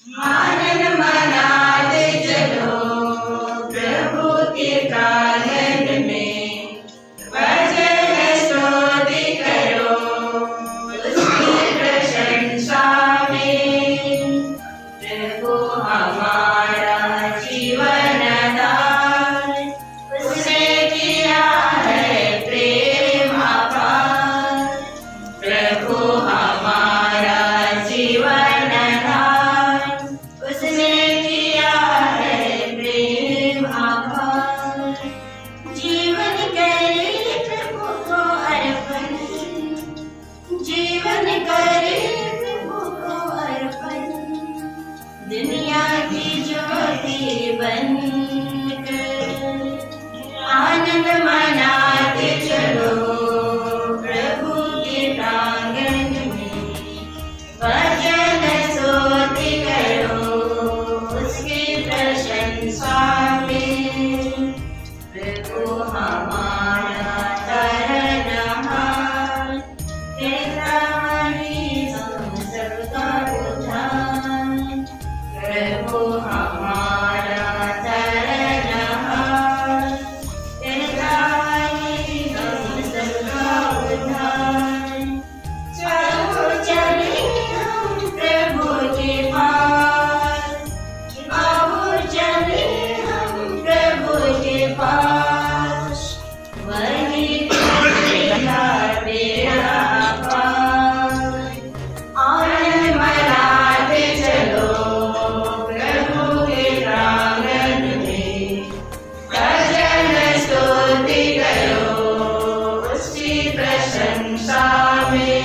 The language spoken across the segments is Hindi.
आनंद मनाते चलो प्रभु के प्रांगण में, भजन स्तुति करो उसकी प्रशंसा में। प्रभु हमारा जीवन दान, उसने किया है प्रेम अपार। प्रभु हमारा जीवन दान, उसने किया है प्रेम अपार। जीवन करे प्रभु को अर्पण, जीवन करे प्रभु को अर्पण। दुनिया की ज्योति बनकर आनंद मनाते चलो प्रभु के प्रांगण में, भजन स्तुति करो उसकी प्रशंसा में। प्रभु हमारा तारनहार, कहता है हम सबका उद्धार। प्रभु हमारा तारनहार, कहता है हम सबका उद्धार। चलो चले हम प्रभु के पास, आओ चले हम प्रभु के पास। वही करेगा बेड़ा पार। आनंद मनाते चलो प्रभु के प्रांगण में, भजन स्तुति करो उसकी प्रशंसा में।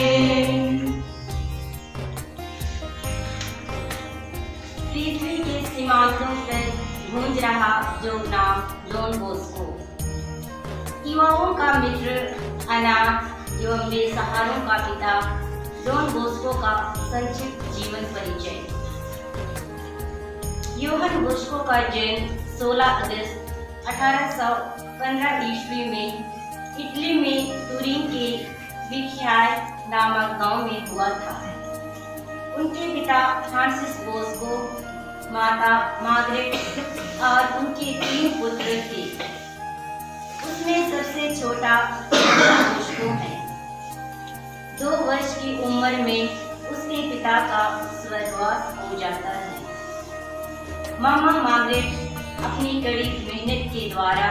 पृथ्वी के सीमांतों पर गूंज रहा जो नाम डॉन बॉस्को, युवाओं का मित्र, अनाथ एवं बेसहारों का पिता, डॉन बॉस्को का संक्षिप्त जीवन परिचय। योहन बॉस्को का जन्म 16 अगस्त 1815 ईस्वी में इटली में तुरीन के विख्याय नामक गांव में हुआ था। उनके पिता फ्रांसिस बॉस्को, माता मार्गरेट और उनके 3 पुत्र थे। उसमें सबसे छोटा बॉस्को है। 2 वर्ष की उम्र में उसके पिता का स्वर्गवास हो जाता है। मामा मार्गरेट अपनी कड़ी मेहनत के द्वारा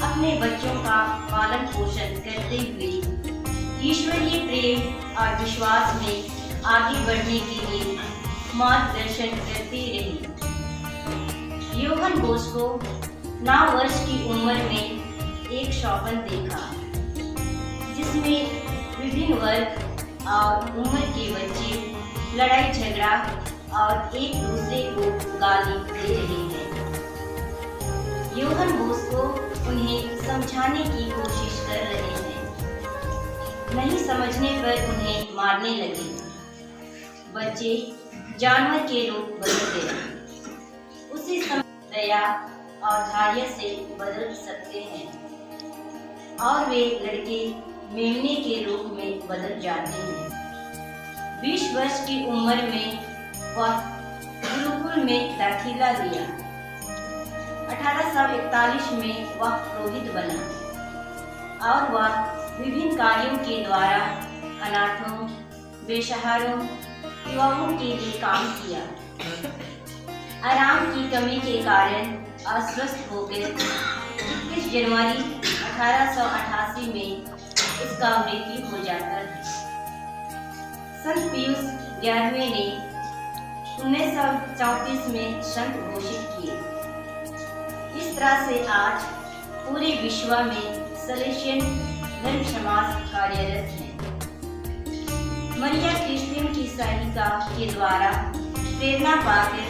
अपने बच्चों का पालन पोषण करते हुए ईश्वरीय प्रेम और विश्वास में आगे बढ़ने के लिए मार्गदर्शन करती रही। योहन बॉस्को 9 वर्ष की उम्र में एक स्वप्न देखा, जिसमें विभिन्न वर्ग और उम्र के बच्चे लड़ाई झगड़ा और एक दूसरे को गाली दे रहे हैं। योहन बॉस्को उन्हें समझाने की कोशिश कर रहे हैं। नहीं समझने पर उन्हें मारने लगे। बच्चे जानवर के रूप बदल गए। उसी समय दया और धैर्य से बदल सकते हैं और वे लड़के मेमने के रूप में बदल जाते हैं। 20 वर्ष की उम्र में वह गुरुकुल में दाखिला लिया। 1841 में वह पुरोहित बना और वह विभिन्न कार्यों के द्वारा अनाथों, बेसहारों, युवाओं के लिए काम किया। आराम की कमी के कारण अस्वस्थ हो गए। 21 जनवरी 1888 में उसका मृत्यु हो जाता है। संत पियूस 11वें ने 1934 में संत घोषित किए। इस तरह से आज पूरे विश्व में सलेशियन धर्म समाज कार्यरत है। मरिया क्रिस्टियन की सहायता के द्वारा प्रेरणा पाकर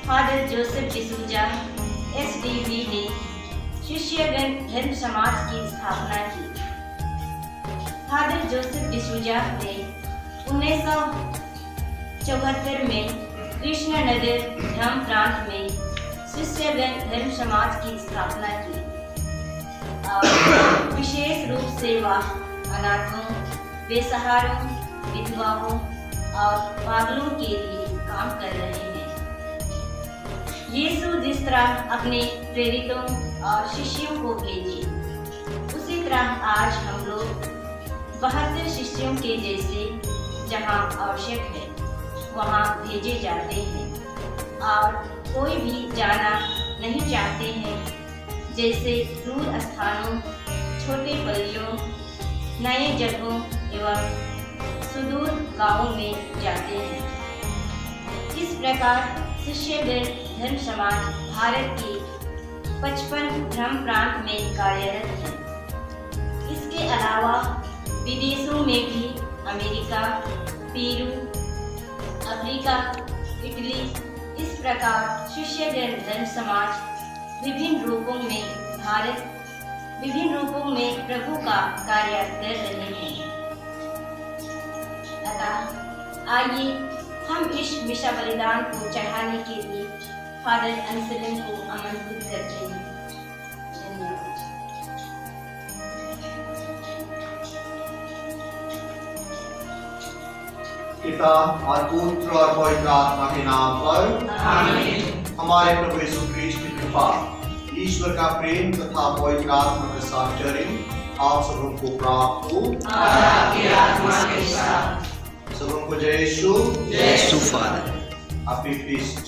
फादर जोसेफ डिसूजा SDB ने शिष्यगण धर्म समाज की स्थापना की। फादर जोसेफ डिसूजा ने 1974 में कृष्णनगर धाम प्रांत में शिष्यगण धर्म समाज की स्थापना की और विशेष रूप से वह अनाथों, बेसहारों, विधवाओं और पागलों के लिए काम कर रहे हैं। यीशु जिस तरह अपने प्रेरितों और शिष्यों को भेजे, उसी तरह आज हम लोग 72 शिष्यों के जैसे जहाँ आवश्यक है वहाँ भेजे जाते हैं। और कोई भी जाना नहीं चाहते हैं, जैसे दूर स्थानों, छोटे पल्लियों, नए जगहों एवं सुदूर गांवों में जाते हैं। इस प्रकार शिष्यगण धर्म समाज भारत के 55 धर्म प्रांत में कार्यरत है। इसके अलावा विदेशों में भी अमेरिका, पेरू, अफ्रीका, इटली, इस प्रकार शिष्यगण धर्म समाज विभिन्न रूपों में प्रभु का कार्य कर रहे हैं। अतः आइए हम इस मिशा बलिदान को चढ़ाने के लिए फादर अंसलन को आमंत्रित करते हैं। धन्यवाद। पिता और पुत्र और पवित्र आत्मा के नाम पर आमीन। हमारे प्रभु यीशु ख्रीष्ट की कृपा, ईश्वर का प्रेम तथा पवित्र आत्मा के साहचर्य आप सबों को प्राप्त हो। आपकी आत्मा के साथ। सबों को जय यीशु। जय Yeshu father. Happy feast.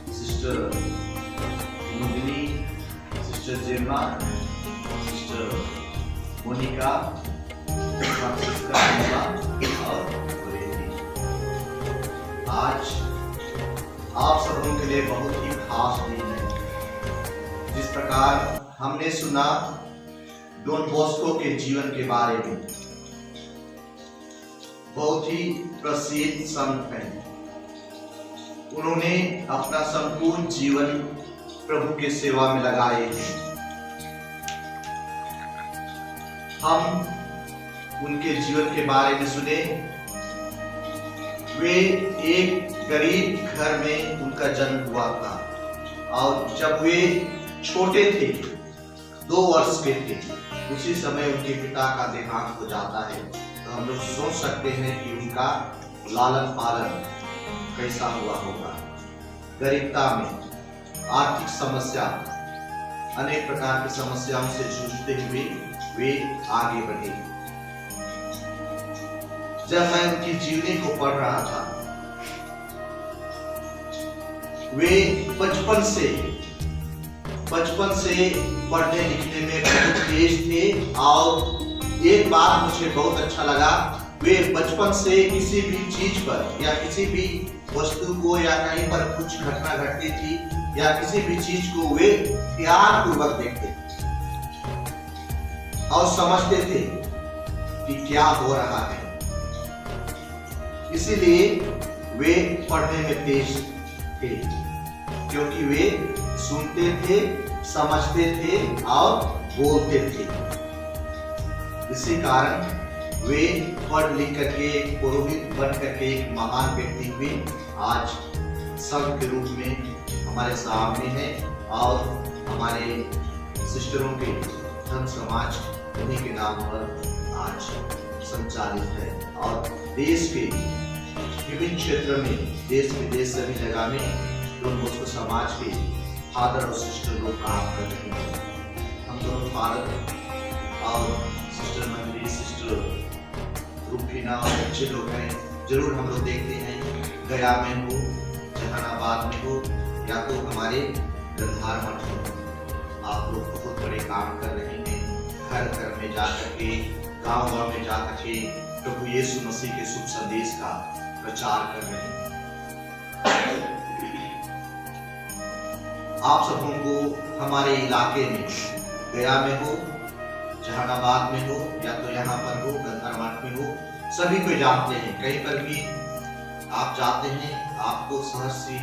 Sister मुंदनी, सिस्टर जेमा, सिस्टर मोनिका आज आप सबों के लिए बहुत ही खास दिन है। जिस प्रकार हमने सुना डॉन बॉस्को के जीवन के बारे में, बहुत ही प्रसिद्ध संत हैं। उन्होंने अपना संपूर्ण जीवन प्रभु के सेवा में लगाए हैं। हम उनके जीवन के बारे में सुने। वे एक गरीब घर में उनका जन्म हुआ था और जब वे छोटे थे, 2 वर्ष के थे, उसी समय उनके पिता का देहांत हो जाता है। तो हम लोग सोच सकते हैं कि उनका लालन पालन कैसा हुआ होगा। गरीबता में, आर्थिक समस्या, अनेक प्रकार की समस्याओं से जूझते हुए वे आगे बढ़े। जब मैं उनकी जीवनी को पढ़ रहा था, वे बचपन से पढ़ने लिखने में बहुत तेज थे। और एक बात मुझे बहुत अच्छा लगा, वे बचपन से किसी भी चीज पर या किसी भी वस्तु को या कहीं पर कुछ घटना घटती थी या किसी भी चीज को वे प्यार पूर्वक देखते और समझते थे कि क्या हो रहा है। इसीलिए वे पढ़ने में तेज थे, क्योंकि वे सुनते थे, समझते थे और बोलते थे। इसी कारण वे पढ़ लिख करके पुरोहित बन करके एक महान व्यक्ति हुए। आज संत के रूप में हमारे सामने है और हमारे सिस्टरों के धर्म समाज उन्हीं के नाम पर आज संचालित है। और देश के विभिन्न क्षेत्र में, देश विदेश सभी जगह में डॉन बॉस्को समाज के फादर और सिस्टर लोग काम कर रहे हैं। हम दोनों फादर और सिस्टर मंदिर, सिस्टर रूपीना और अच्छे लोग हैं। जरूर हम लोग देखते हैं, गया में हो, जहानाबाद में हो या तो हमारे गंधार मठ में, आप लोग बहुत बड़े काम कर रहे हैं। घर घर में जा करके, गांव गांव में जा करके प्रभु यीशु मसीह के शुभ संदेश का प्रचार कर रहे हैं। आप सबों को हमारे इलाके में, गया में हो, जहानाबाद में हो या तो यहाँ पर हो, गंधार मठ में हो, सभी को जानते हैं। कहीं पर भी आप जाते हैं, आपको सहज से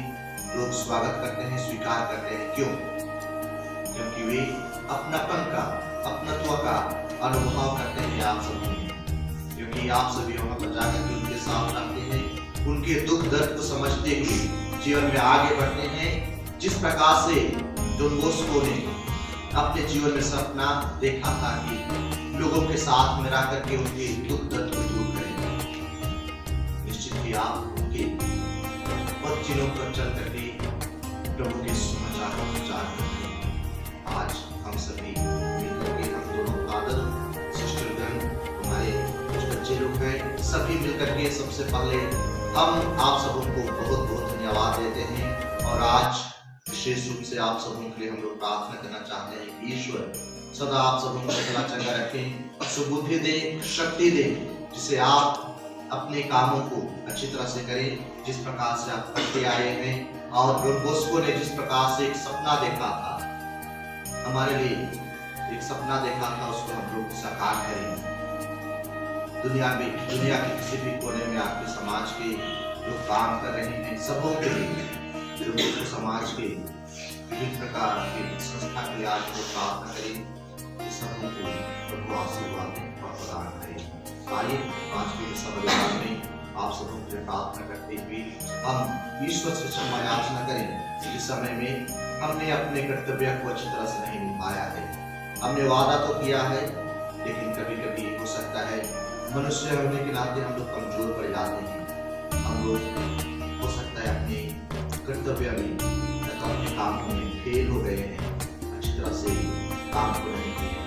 लोग स्वागत करते हैं, स्वीकार करते हैं। क्यों? क्योंकि वे अपनापन का, अपनत्व का अनुभव करते हैं आप सभी में। क्योंकि आप सभी वहाँ पर जाकर के उनके साथ रहते हैं, उनके दुख दर्द को समझते हुए जीवन में आगे बढ़ते हैं। जिस प्रकार से डॉन बॉस्को ने अपने जीवन में सपना देखा था कि लोगों के साथ में रह करके उनके दुख दर्द को दूर करेंगे, निश्चित ही आप उनके चिन्हों पर चल करके प्रभु के समाचार का प्रचार करते हैं। आज हम सभी मिलकर के हम दोनों फादर सिस्टरगण हमारे कुछ बच्चे लोग हैं, सभी मिलकर के सबसे पहले हम आप सबों को बहुत बहुत धन्यवाद देते हैं। और आज विशेष रूप से आप सबों के लिए हम लोग प्रार्थना करना चाहते हैं कि ईश्वर सदा आप सबों को भला चंगा रखें, सुबुद्धि दे, शक्ति दे, जिसे आप अपने कामों को अच्छी तरह से करें जिस प्रकार से आप करते आए हैं। और डॉन बॉस्को ने जिस प्रकार से एक सपना देखा था, हमारे लिए एक सपना देखा था, उसको हम लोग साकार करें। दुनिया के किसी भी कोने में आपके समाज के लोग काम कर रहे हैं, सबों के लिए समाज के विभिन्न प्रकार के संस्था के लिए आज लोग प्रार्थना करें, सबों को प्रभु आशीर्वाद प्रदान करें। आइए आज के सवाल में आप सबों के लिए प्रार्थना करते हुए हम ईश्वर से क्षमा याचना करें। इस समय में हमने अपने कर्तव्य को अच्छी तरह से नहीं निभाया है। हमने वादा तो किया है, लेकिन कभी कभी हो सकता है मनुष्य होने के नाते हम लोग कमजोर पड़ जाते हैं। हम लोग हो सकता है अपने कर्तव्य में अपने कामों में फेल हो गए हैं, अच्छी तरह से काम को नहीं किए हैं।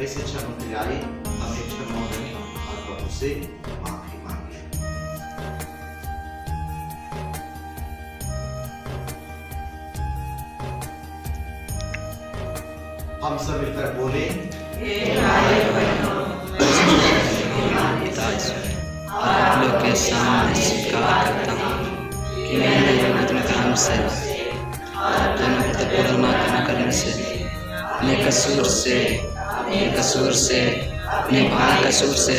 ऐसे क्षणों के लिए आए हमें क्षमा करें और प्रभु से माफी मांगे। हम सब मिलकर बोले, आप लोग के सामने स्वीकार करता हूँ कि मैंने अपने काम से करने से अपने कसूर से अपने भाई कसूर से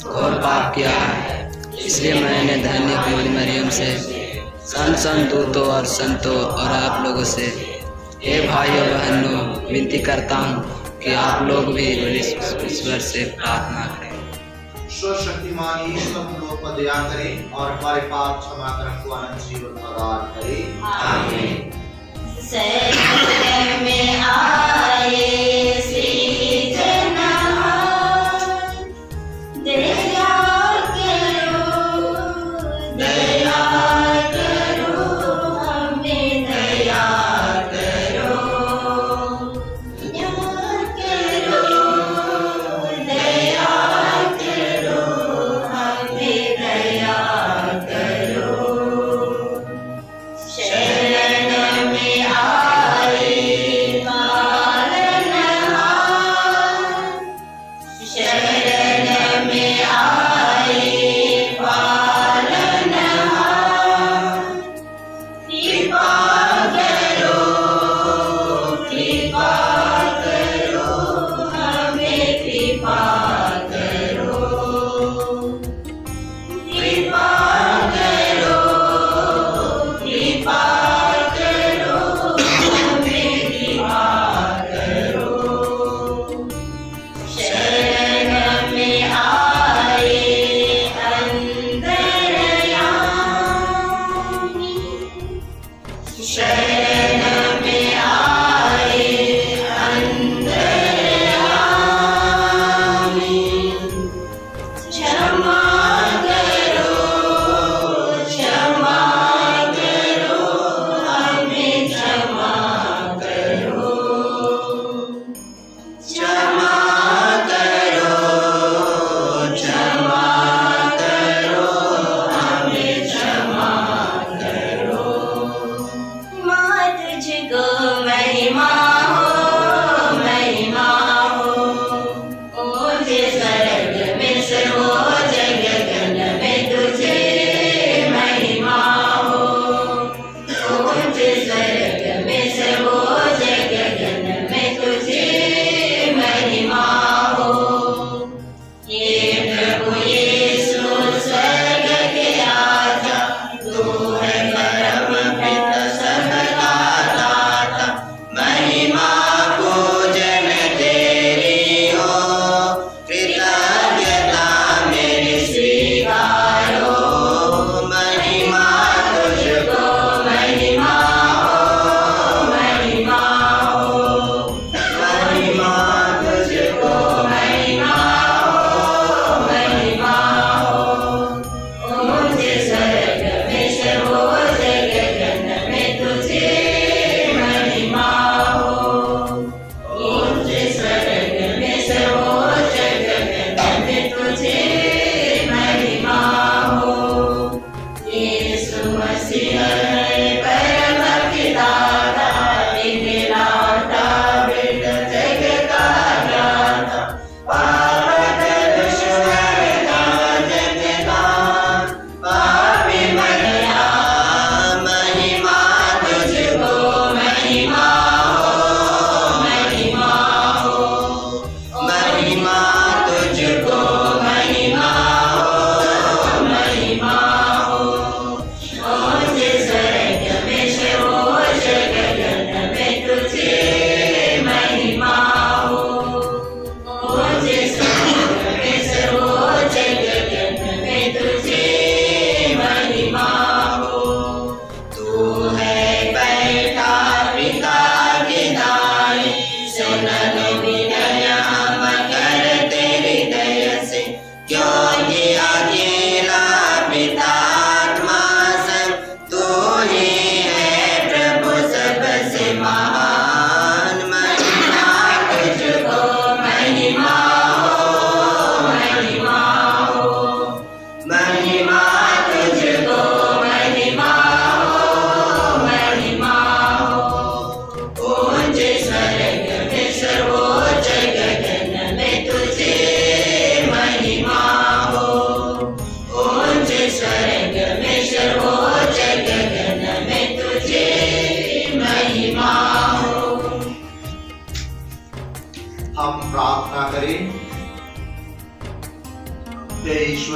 और पाप किया है। इसलिए मैंने धन्य कुमारी मरियम से संत दूतों और संतों और आप लोगों से हे भाइयों बहनों विनती करता हूँ कि आप लोग भी ईश्वर से प्रार्थना करें। सर्वशक्तिमान ईश्वर हम लोग पर दया करें और हमारे पाप क्षमा कर हमको अनंत जीवन प्रदान करें। आमीन। सत्य में आए श्री जनहार, दया करो हमें दया करो, दया करो हमें दया करो। शरण में आए पालना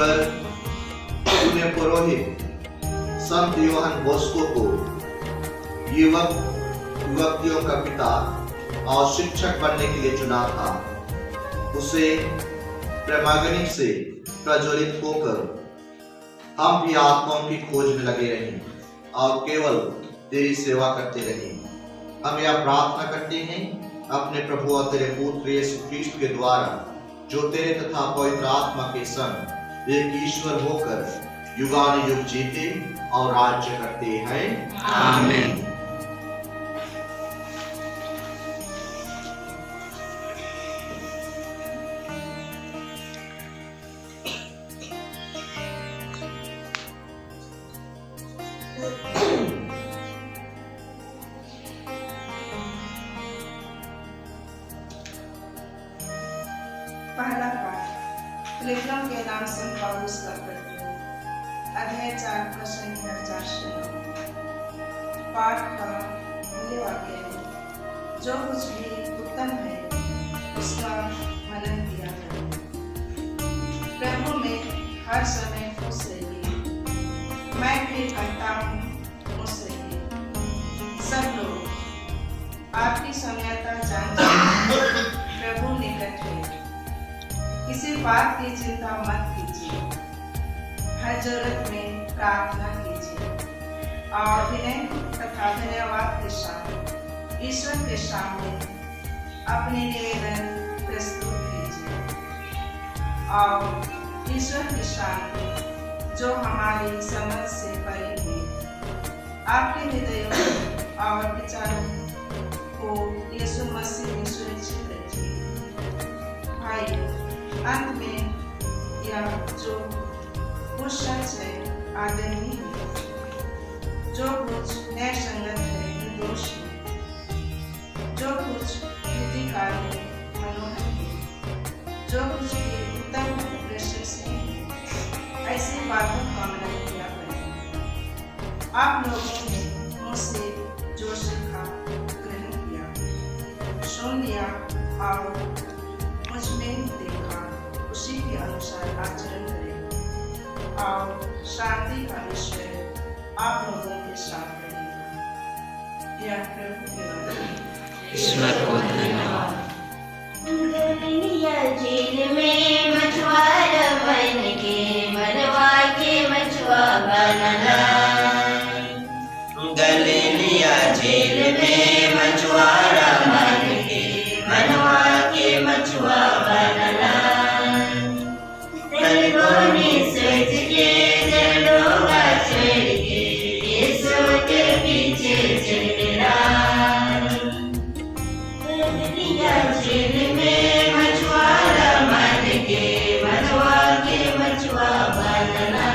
ईश्वर उन्हें पुरोहित संत योहन बोस्को को युवतियों का पिता और शिक्षक बनने के लिए चुना था। उसे प्रेमाग्नि से प्रज्वलित होकर हम भी आत्माओं की खोज में लगे रहें और केवल तेरी सेवा करते रहें। हम यह प्रार्थना करते हैं अपने प्रभु और तेरे पुत्र यीशु ख्रीस्त के द्वारा, जो तेरे तथा पवित्र आत्मा के संग एक ईश्वर होकर युगानुयुग जीते और राज्य करते हैं। आमीन। पहला पाठ फिलिपियों के नाम से पौलुस का पत्र, अध्याय 4 का संख्या 4 से 9। पाठ का मूल्य वाक्य है, जो कुछ भी उत्तम है उसका मनन किया करें। प्रभु में हर समय खुश रहिए। मैं भी कहता हूँ खुश रहिए। सब लोग आपकी सौम्यता जानते प्रभु निकट है। किसी बात की चिंता मत कीजिए, हर जरूरत में प्रार्थना कीजिए और विनय तथा धन्यवाद के साथ ईश्वर के सामने अपने निवेदन प्रस्तुत कीजिए। और ईश्वर की शांति, जो हमारी समझ से परे है, आपके हृदयों और विचारों को यीशु मसीह में सुरक्षित रखिए। भाइयों, अंत में यह जो कुछ सच है आदरणीय है, जो कुछ न्याय संगत है निर्दोष है, जो कुछ कीर्तिकारी है मनोहर है, जो कुछ भी उत्तम है प्रशंसनीय है, ऐसी बातों का मनन किया करें। आप लोगों ने मुझसे जो सीखा ग्रहण किया, सुन लिया और मुझ में देखा, उसी के अनुसार आचरण करें और शांति का ईश्वर आप लोगों के साथ रहेगा। यह प्रभु की वचन है। ईश्वर को धन्यवाद। गलीलिया जेल में मछुआरा बन के मनवा के मछुआ बनला। गलीलिया जेल में मछुआरा बन के मनवा के मछुआ बनला। दरगों ने सोच के दरगोगा छोड़ के यीशु के पीछे चला। गलीलिया जेल में मछुआरा बन के मनवा के मछुआ बनला।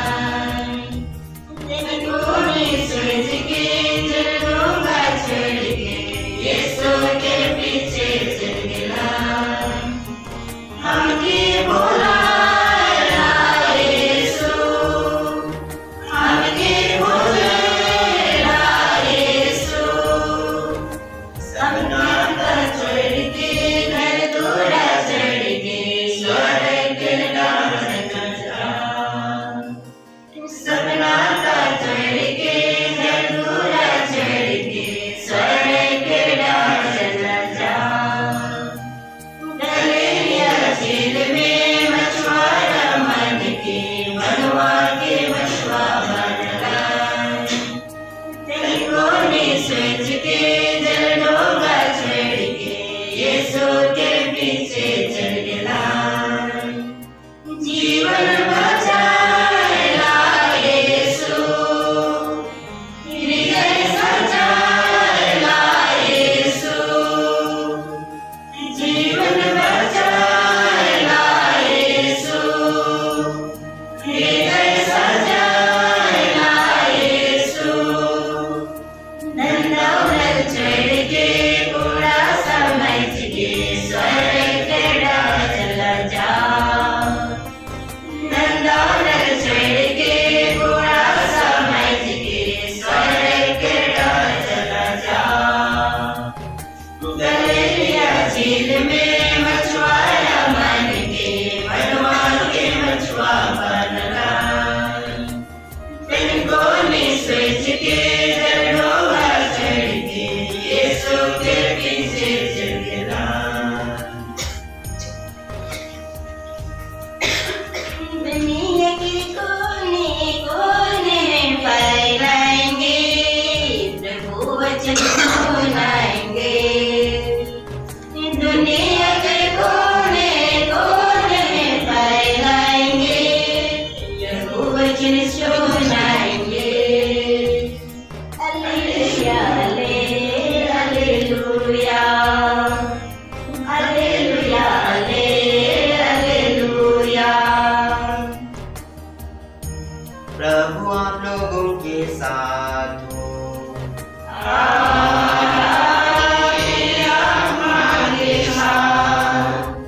लोगों के साथ हो।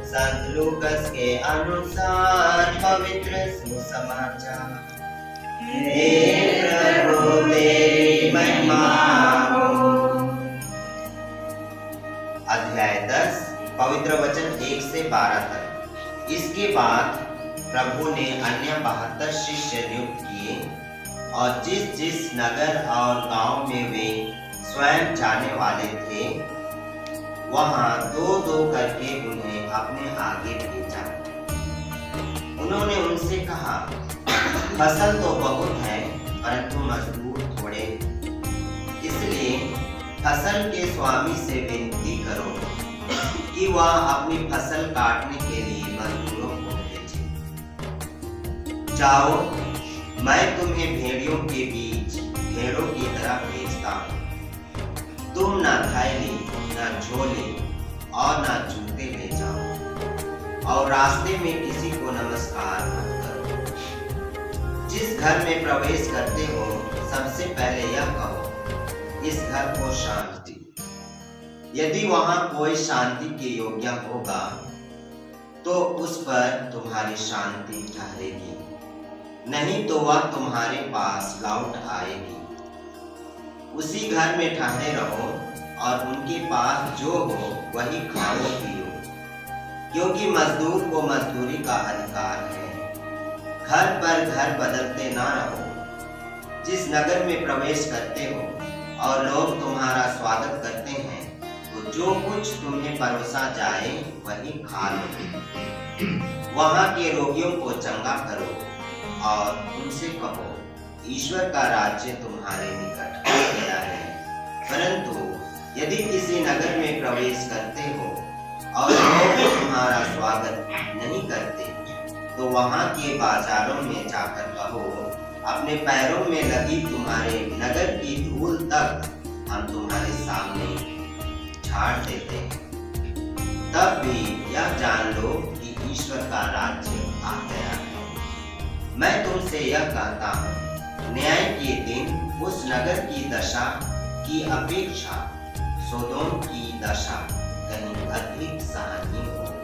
संत लूकस के अनुसार पवित्र सुसमाचार। हे प्रभु तेरी महिमा हो। अध्याय 10 पवित्र वचन 1 से 12 तक। इसके बाद प्रभु ने अन्य 72 शिष्य नियुक्त किए और जिस जिस नगर और गांव में वे स्वयं जाने वाले थे वहां 2-2 करके उन्हें अपने आगे भेजा। उन्होंने उनसे कहा, फसल तो बहुत है परंतु मजदूर थोड़े, इसलिए फसल के स्वामी से विनती करो कि वह अपनी फसल काटने के लिए मजदूरों को भेजे। जाओ, मैं तुम्हें भेड़ियों के बीच भेड़ों की तरह भेजता हूँ। तुम न थैली, न झोले और न जूते ले जाओ और रास्ते में किसी को नमस्कार मत करो। जिस घर में प्रवेश करते हो सबसे पहले यह कहो, इस घर को शांति। यदि वहां कोई शांति के योग्य होगा तो उस पर तुम्हारी शांति ठहरेगी, नहीं तो वह तुम्हारे पास लौट आएगी। उसी घर में ठहरे रहो और उनके पास जो हो वही खाओ पियो, क्योंकि मजदूर को मजदूरी का अधिकार है। घर पर घर बदलते ना रहो। जिस नगर में प्रवेश करते हो और लोग तुम्हारा स्वागत करते हैं तो जो कुछ तुम्हें परोसा जाए वही खा लो। वहां के रोगियों को चंगा करो और उनसे कहो, ईश्वर का राज्य तुम्हारे निकट आ गया है। परंतु यदि किसी नगर में प्रवेश करते हो और लोग तुम्हारा स्वागत नहीं करते तो वहां के बाजारों में जाकर कहो, अपने पैरों में लगी तुम्हारे नगर की धूल तक हम तुम्हारे सामने झाड़ देते हैं। तब भी यह जान लो कि ईश्वर का राज्य आ गया है। मैं तुमसे यह कहता हूँ, न्याय के दिन उस नगर की दशा की अपेक्षा सोदोम की दशा कहीं अधिक सहायनीय होगी।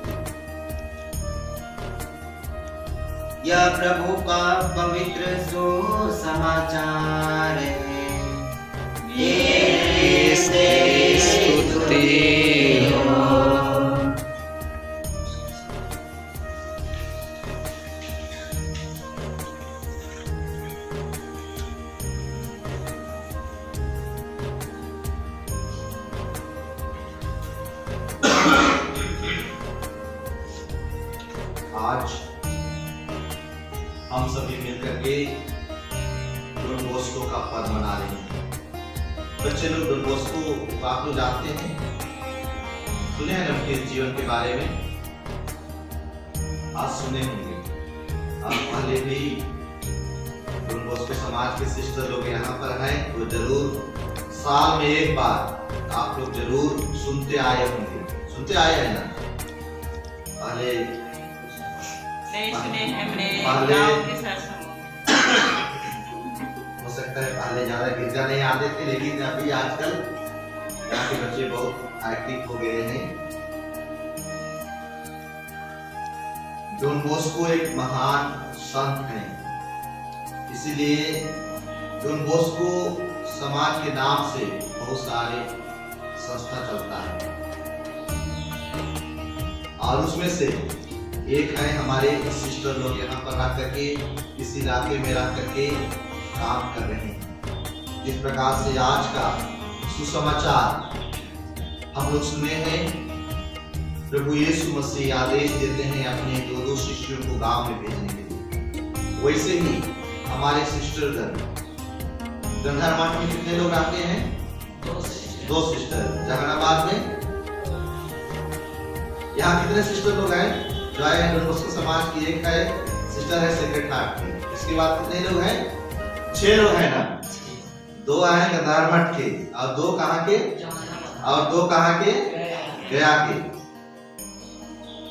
यह प्रभु का पवित्र सुसमाचार है। स्तुति हो। आज हम सभी मिलकर के डॉन बॉस्को का पर्व मना रहे हैं। बच्चे लोग डॉन बॉस्को को आप लोग जानते हैं, सुने हैं उनके जीवन के बारे में, आज सुने होंगे। आप पहले भी डॉन बॉस्को समाज के सिस्टर लोग यहाँ पर हैं तो जरूर साल में एक बार आप लोग जरूर सुनते आए होंगे, सुनते आए हैं ना। पहले नहीं सुने हमने पहले गाँव के साथ हो सकता है पहले ज्यादा गिरजा नहीं आते थे, लेकिन अभी आजकल यहाँ के बच्चे बहुत एक्टिव हो गए हैं। डॉन बॉस्को एक महान संत हैं, इसीलिए डॉन बॉस्को समाज के नाम से बहुत सारे संस्था चलता है और उसमें से एक है हमारे सिस्टर लोग यहाँ पर रह करके इस इलाके में रह करके काम कर रहे हैं। जिस प्रकार से आज का सुसमाचार हम लोग सुने हैं, प्रभु यीशु मसीह आदेश देते हैं अपने 2-2 शिष्यों को गांव में भेजने के लिए। वैसे ही हमारे सिस्टरगण गंधार मठ में कितने लोग रहते हैं? 2 सिस्टर। जहानाबाद में यहाँ कितने सिस्टर लोग हैं? जो है डॉन बॉस्को समाज की एक है सिस्टर है सेक्रेट हार्ट की। इसके बाद कितने लोग हैं? 6 लोग हैं ना। 2 हैं गंधार मठ के और 2 कहाँ के? और 2 कहाँ के? गया के।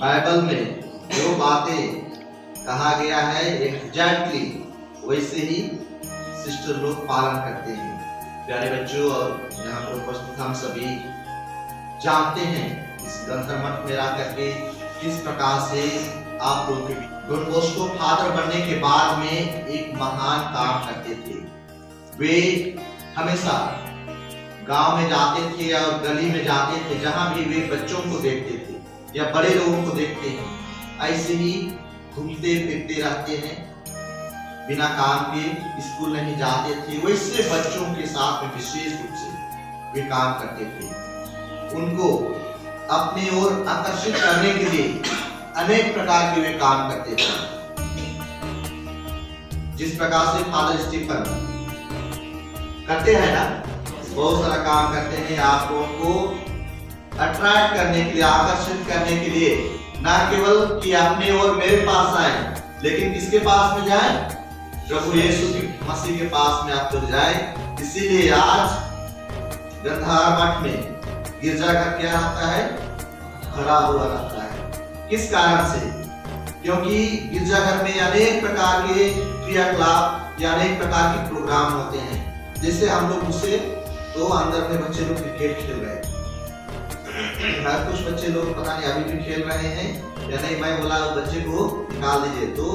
बाइबल में जो बातें कहा गया है एग्जैक्टली वैसे ही सिस्टर लोग पालन करते हैं। प्यारे बच्चों और यहाँ पर उपस्थित हम सभी जानते हैं इस गंतर मठ में रह करके किस प्रकार से आप लोगों के डॉन बॉस्को फादर बनने के बाद में एक महान काम करते थे। वे हमेशा गांव में जाते थे और गली में जाते थे, जहां भी वे बच्चों को देखते थे या बड़े लोगों को देखते हैं, ऐसे ही घूमते फिरते रहते हैं, बिना काम के स्कूल नहीं जाते थे। वैसे बच्चों के साथ में विशेष रूप से वे काम करते थे। उनको अपनी ओर आकर्षित करने के लिए अनेक प्रकार के वे काम करते थे। जिस प्रकार से फादर स्टीफन करते हैं ना, बहुत सारा काम करते हैं आप लोगों को अट्रैक्ट करने के लिए, आकर्षित करने के लिए, ना केवल कि अपने और मेरे पास आए, लेकिन किसके पास में जाए? प्रभु यीशु मसीह के पास में आप लोग जाए। इसीलिए आज गंधार मठ में गिरजाघर क्या रहता है? भरा हुआ रहता है। किस कारण से? क्योंकि गिरजाघर में अनेक प्रकार के क्रियाकलाप या अनेक प्रकार के प्रोग्राम होते हैं। जैसे हम लोग उसे तो अंदर में बच्चे लोग क्रिकेट खेल रहे हैं, कुछ बच्चे लोग पता नहीं अभी भी खेल रहे हैं या नहीं। मैं बोला बच्चे को निकाल दीजिए, तो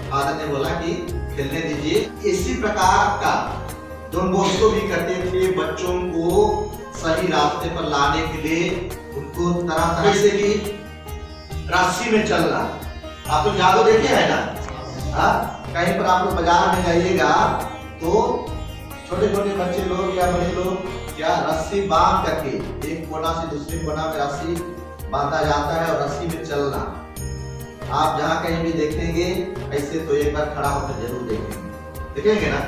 फादर ने बोला कि खेलने दीजिए। इसी प्रकार का डॉन बॉस्को भी करते थे, बच्चों को सही रास्ते पर लाने के लिए उनको तरह तरह से की राशि में चलना। आप तो जादू देखे है ना, कहीं पर आप लोग बाजार में जाइएगा तो छोटे छोटे बच्चे लोग या बड़े लोग क्या रस्सी बांध करके एक कोना से दूसरे कोना में रस्सी बांधा जाता है और रस्सी में चलना। आप जहाँ कहीं भी देखेंगे ऐसे, तो एक बार खड़ा होकर जरूर देखेंगे ना,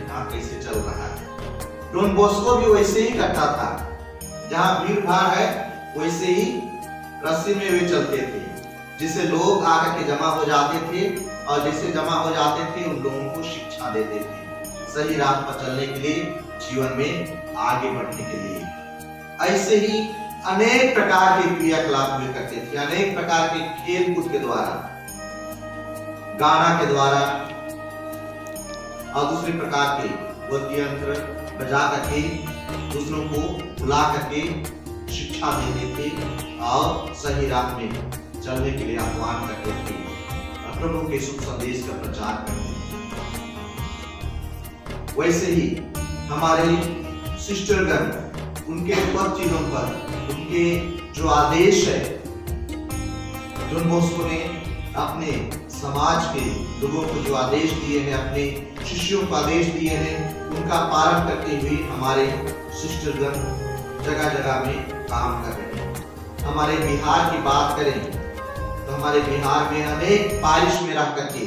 हाँ कैसे चल रहा है। डॉन बॉस्को भी वैसे ही करता था, जहाँ भीड़ भाड़ है वैसे ही रस्सी में वे चलते थे, जिससे लोग आकर के जमा हो जाते थे और जैसे जमा हो जाते थे उन लोगों को शिक्षा देते थे सही राह पर चलने के लिए, जीवन में आगे बढ़ने के लिए। ऐसे ही अनेक प्रकार के क्रियाकलाप वे करते थे, अनेक प्रकार के खेल कूद के द्वारा, गाना के द्वारा और दूसरे प्रकार के वाद्य यंत्र बजा करके दूसरों को बुला करके शिक्षा देते थे और सही राह में चलने के लिए आह्वान करते थे और प्रभु के शुभ संदेश का प्रचार करते थे। वैसे ही हमारे सिस्टरगण उनके पद चिन्हों पर उनके जो आदेश है, डॉन बॉस्को ने अपने समाज के लोगों को जो आदेश दिए हैं, अपने शिष्यों को आदेश दिए हैं, उनका पालन करते हुए हमारे सिस्टरगण जगह जगह में काम कर रहे हैं। हमारे बिहार की बात करें तो हमारे बिहार में अनेक पारिश में रह करके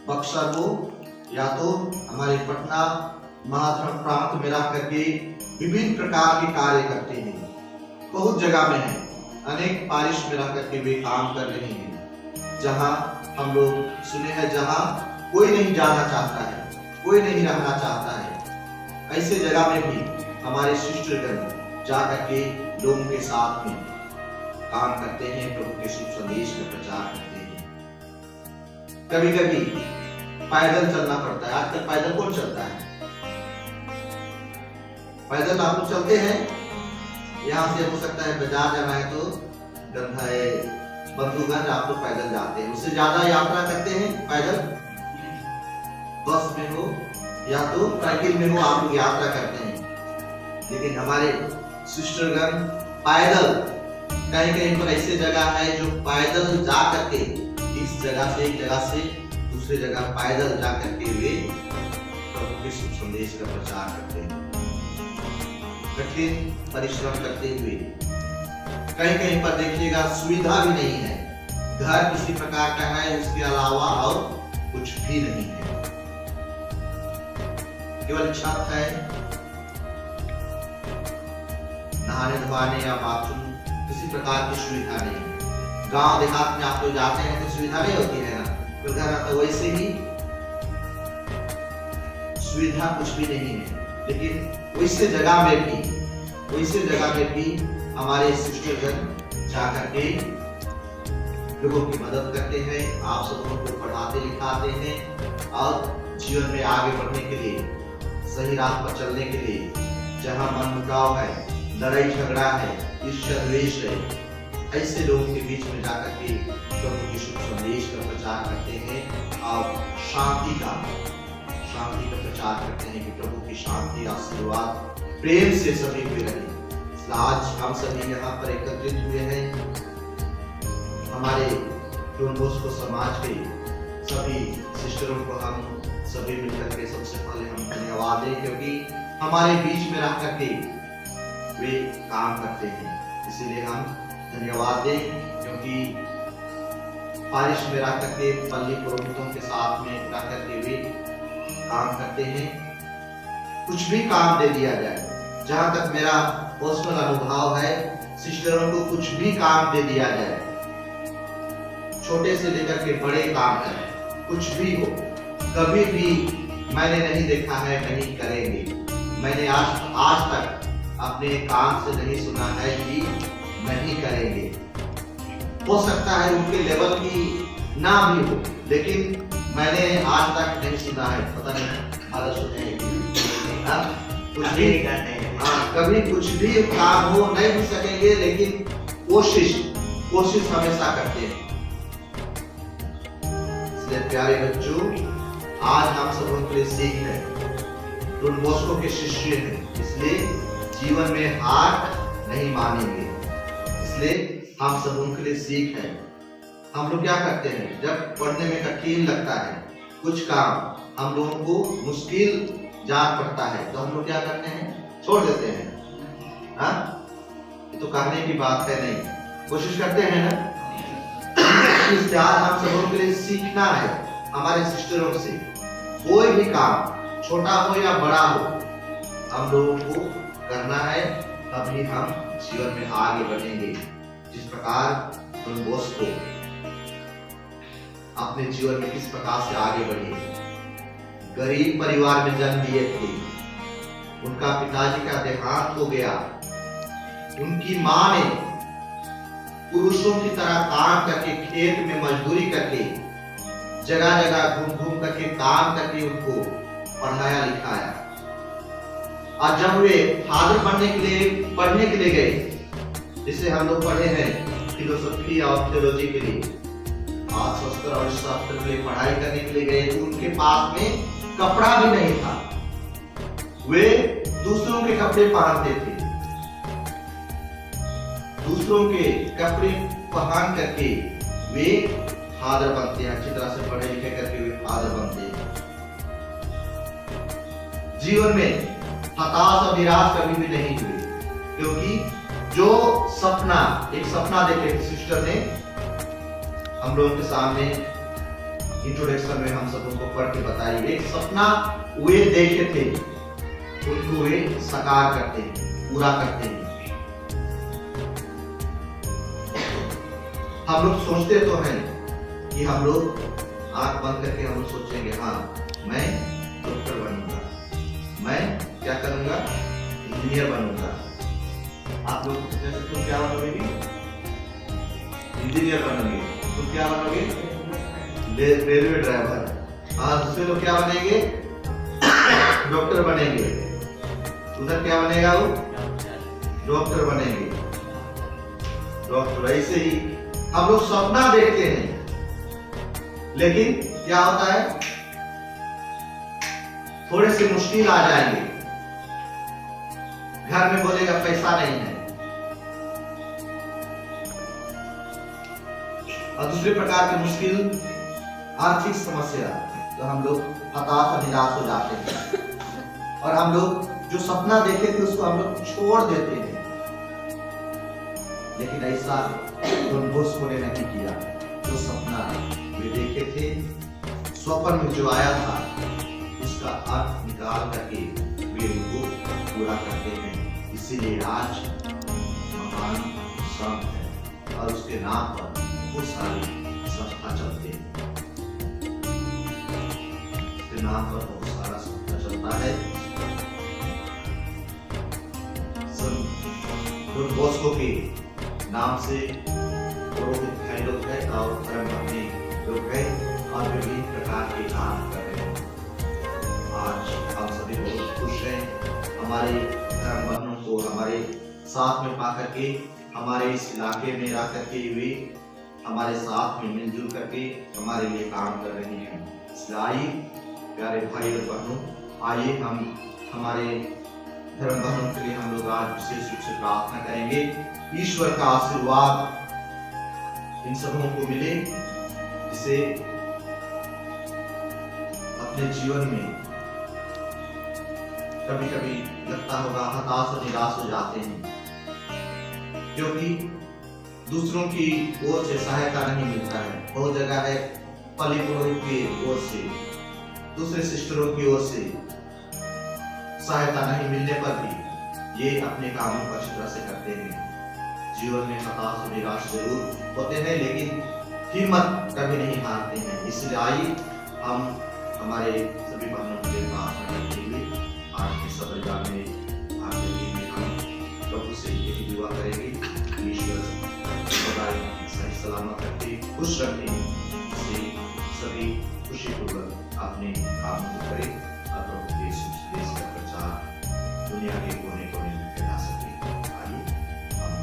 बक्सर हो या तो हमारे पटना महाधर्म प्रांत में रह करके विभिन्न प्रकार के कार्य करते हैं। बहुत जगह में है, अनेक पारिश में रह करके वे काम कर रहे हैं, जहां हम लोग सुने हैं जहां कोई नहीं जाना चाहता है, कोई नहीं रहना चाहता है। ऐसे जगह में भी हमारे सिस्टरगण जा करके लोगों के साथ में काम करते हैं, प्रभु के शुभ संदेश का प्रचार करते हैं। कभी कभी पैदल चलना पड़ता है। आजकल पैदल कौन चलता है? पैदल आप लोग चलते हैं? यहाँ से हो सकता है बाजार जाना है तो बंधुगण आप लोग पैदल जाते हैं। उससे ज्यादा यात्रा करते हैं पैदल, बस में हो या तो साइकिल में हो, आप लोग यात्रा करते हैं। लेकिन हमारे सिस्टरगण पैदल, कहीं कहीं पर ऐसे जगह है जो पैदल जा करके इस जगह से एक जगह से दूसरे जगह पैदल जा करके वे प्रभु के शुभ संदेश का प्रचार करते हैं, कठिन परिश्रम करते हुए। कहीं कहीं पर देखिएगा सुविधा भी नहीं है, घर किसी प्रकार का है, उसके अलावा और कुछ भी नहीं है, केवल छत है, नहाने धोने या बाथरूम किसी प्रकार की सुविधा नहीं। गांव देहात में आप लोग जाते हैं तो सुविधा नहीं होती है ना, तो घर आता वैसे ही सुविधा कुछ भी नहीं है। लेकिन वैसे जगह में भी हमारे सिस्टरगण जाकर के लोगों की मदद करते हैं, आप सबको पढ़ाते लिखाते हैं और जीवन में आगे बढ़ने के लिए, सही राह पर चलने के लिए, जहाँ मनमुटाव है, लड़ाई झगड़ा है, ईर्ष्या द्वेष है, ऐसे लोगों के बीच में जाकर के प्रभु की शुभ संदेश का प्रचार करते हैं और शांति का प्रचार करते हैं कि प्रभु की शांति, आशीर्वाद, प्रेम से सभी पे रहे। आज हम सभी यहाँ पर एकत्रित हुए हैं। हमारे डॉन बॉस्को समाज के सभी सिस्टरों को हम सभी मिलकर के सबसे पहले हम धन्यवाद दें, क्योंकि हमारे बीच में रह करके वे काम करते हैं। इसीलिए हम धन्यवाद दें, क्योंकि बारिश में रह करके पल्ली पुरोहितों के साथ में रह करके वे काम करते हैं। कुछ भी काम दे दिया जाए, जहाँ तक मेरा पर्सनल अनुभव है, सिस्टरों को कुछ भी काम दे दिया जाए, छोटे से लेकर के बड़े काम है, कुछ भी हो, कभी भी मैंने नहीं देखा है नहीं करेंगे। मैंने आज तक अपने काम से नहीं सुना है कि नहीं करेंगे। हो सकता है उनके लेवल की ना भी हो, लेकिन मैंने आज तक नहीं सुना है, पता नहीं हालत सुने कुछ भी करते हैं। कभी कुछ भी काम हो नहीं भी सकेंगे, लेकिन कोशिश हमेशा करते हैं। इसलिए प्यारे बच्चों, आज हम सब उनके लिए सीख है, डॉन बॉस्को के शिष्य हैं, इसलिए जीवन में हार नहीं मानेंगे। इसलिए हम सब उनके लिए सीख है। हम लोग क्या करते हैं, जब पढ़ने में कठिन लगता है, कुछ काम हम लोगों को मुश्किल जान पड़ता है, तो हम लोग क्या करते हैं, छोड़ देते हैं। ये तो करने की बात है नहीं, कोशिश करते हैं ना। इसलिए आज हम सबों के लिए सीखना है हमारे सिस्टरों से। कोई भी काम छोटा हो या बड़ा हो, हम लोगों को करना है, तभी हम जीवन में आगे बढ़ेंगे। जिस प्रकार डॉन बॉस्को अपने जीवन में किस प्रकार से आगे बढ़े, गरीब परिवार में जन्म लिए थे, उनका पिताजी का देहांत हो गया, उनकी मां ने पुरुषों की तरह काम करके, खेत में मजदूरी करके, जगह जगह घूम घूम करके काम करके उनको पढ़ाया लिखाया। और जब वे फादर बनने के लिए पढ़ने के लिए गए, जिसे हम लोग पढ़े हैं फिलोसफी और थियोलॉजी के लिए, शास्त्र और शास्त्र के लिए पढ़ाई करने के लिए गए, तो उनके पास में कपड़ा भी नहीं था। वे दूसरों के कपड़े पहनते थे, दूसरों के कपड़े पहन करके वे फादर बनते हैं। अच्छी तरह से पढ़े लिखे करके वे फादर बनते हैं। जीवन में हताश और निराश कभी भी नहीं हुए, क्योंकि जो एक सपना देखे सिस्टर ने हम लोगों के सामने इंट्रोडक्शन में हम सबों को पढ़ के बताई। एक सपना वे देखे थे, उनको वे साकार करते हैं, पूरा करते हैं। हम लोग सोचते तो हैं कि हम लोग आंख बंद करके हम लोग सोचेंगे, हाँ मैं डॉक्टर बनूंगा, मैं क्या करूंगा, इंजीनियर बनूंगा। आप लोग तुम क्या बनोगे? इंजीनियर बनोगे। तुम क्या बनोगे? Railway driver. हाँ, दूसरे लोग क्या बनेंगे? डॉक्टर बनेंगे। उधर क्या बनेगा वो? डॉक्टर बनेंगे। डॉक्टर। ऐसे ही हम लोग सपना देखते हैं, लेकिन क्या होता है, थोड़े से मुश्किल आ जाएंगे, घर में बोलेगा पैसा नहीं है, और दूसरे प्रकार की मुश्किल आर्थिक समस्या, तो हम लोग हताश और निराश हो जाते हैं, और हम लोग जो सपना देखे थे उसको हम लोग छोड़ देते हैं। लेकिन ऐसा डॉन बॉस्को ने नहीं किया। जो सपना वे देखे थे, स्वप्न में जो आया था, उसका अर्थ निकाल करके वे उनको पूरा करते हैं। इसीलिए आज महान संत है और उसके नाम पर बहुत सारी संस्था चलते हैं। उसके नाम पर बहुत सारा संस्था चलता है। डॉन बॉस्को के नाम से पुरोहित भाई लोग हैं और धर्म अपने लोग हैं और विभिन्न प्रकार के काम कर रहे हैं। हमारे धर्म बहनों को हमारे साथ में पा करके, हमारे इस इलाके में रह करके वे हमारे साथ में मिलजुल करके हमारे लिए काम कर रहे हैं। इसलिए आइए प्यारे भाई और बहनों, आइए हम हमारे धर्म बहनों के लिए हम लोग आज विशेष रूप से प्रार्थना करेंगे। ईश्वर का आशीर्वाद इन सबों को मिले, जिसे अपने जीवन में कभी कभी लगता होगा हताश और निराश हो जाते हैं, क्योंकि दूसरों की ओर से सहायता नहीं मिलता है। बहुत जगह है पली पुरोहित की ओर से, दूसरे सिस्टरों की ओर से सहायता नहीं मिलने पर भी ये अपने कामों को अच्छी तरह से करते हैं। जीवन में हताश और निराश जरूर होते हैं, लेकिन हिम्मत कभी नहीं हारते हैं। इसलिए आइए हम हमारे सभी बहनों के लिए प्रार्थना करते हुए आज के सदर जाने आखिरी में हम प्रभु से यही दुआ करेंगे, ईश्वर सही सलामत रखे, खुश रखे, से सभी खुशीपूर्वक अपने काम को करें और प्रभु देश का प्रचार दुनिया के कोने कोने में फैला सके। आइए हम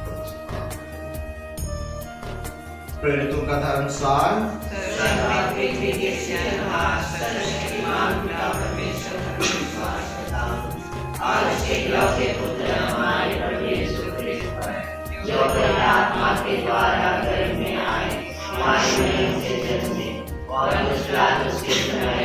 प्रभु से प्रार्थना करें। प्रेरितों का धर्मसार और उसके इकलौते पुत्र हमारे प्रभु यीशु क्रिस्त पर, जो पवित्र आत्मा के द्वारा गर्भ में आए, हमारे मरियम से जन्मे और उसके समय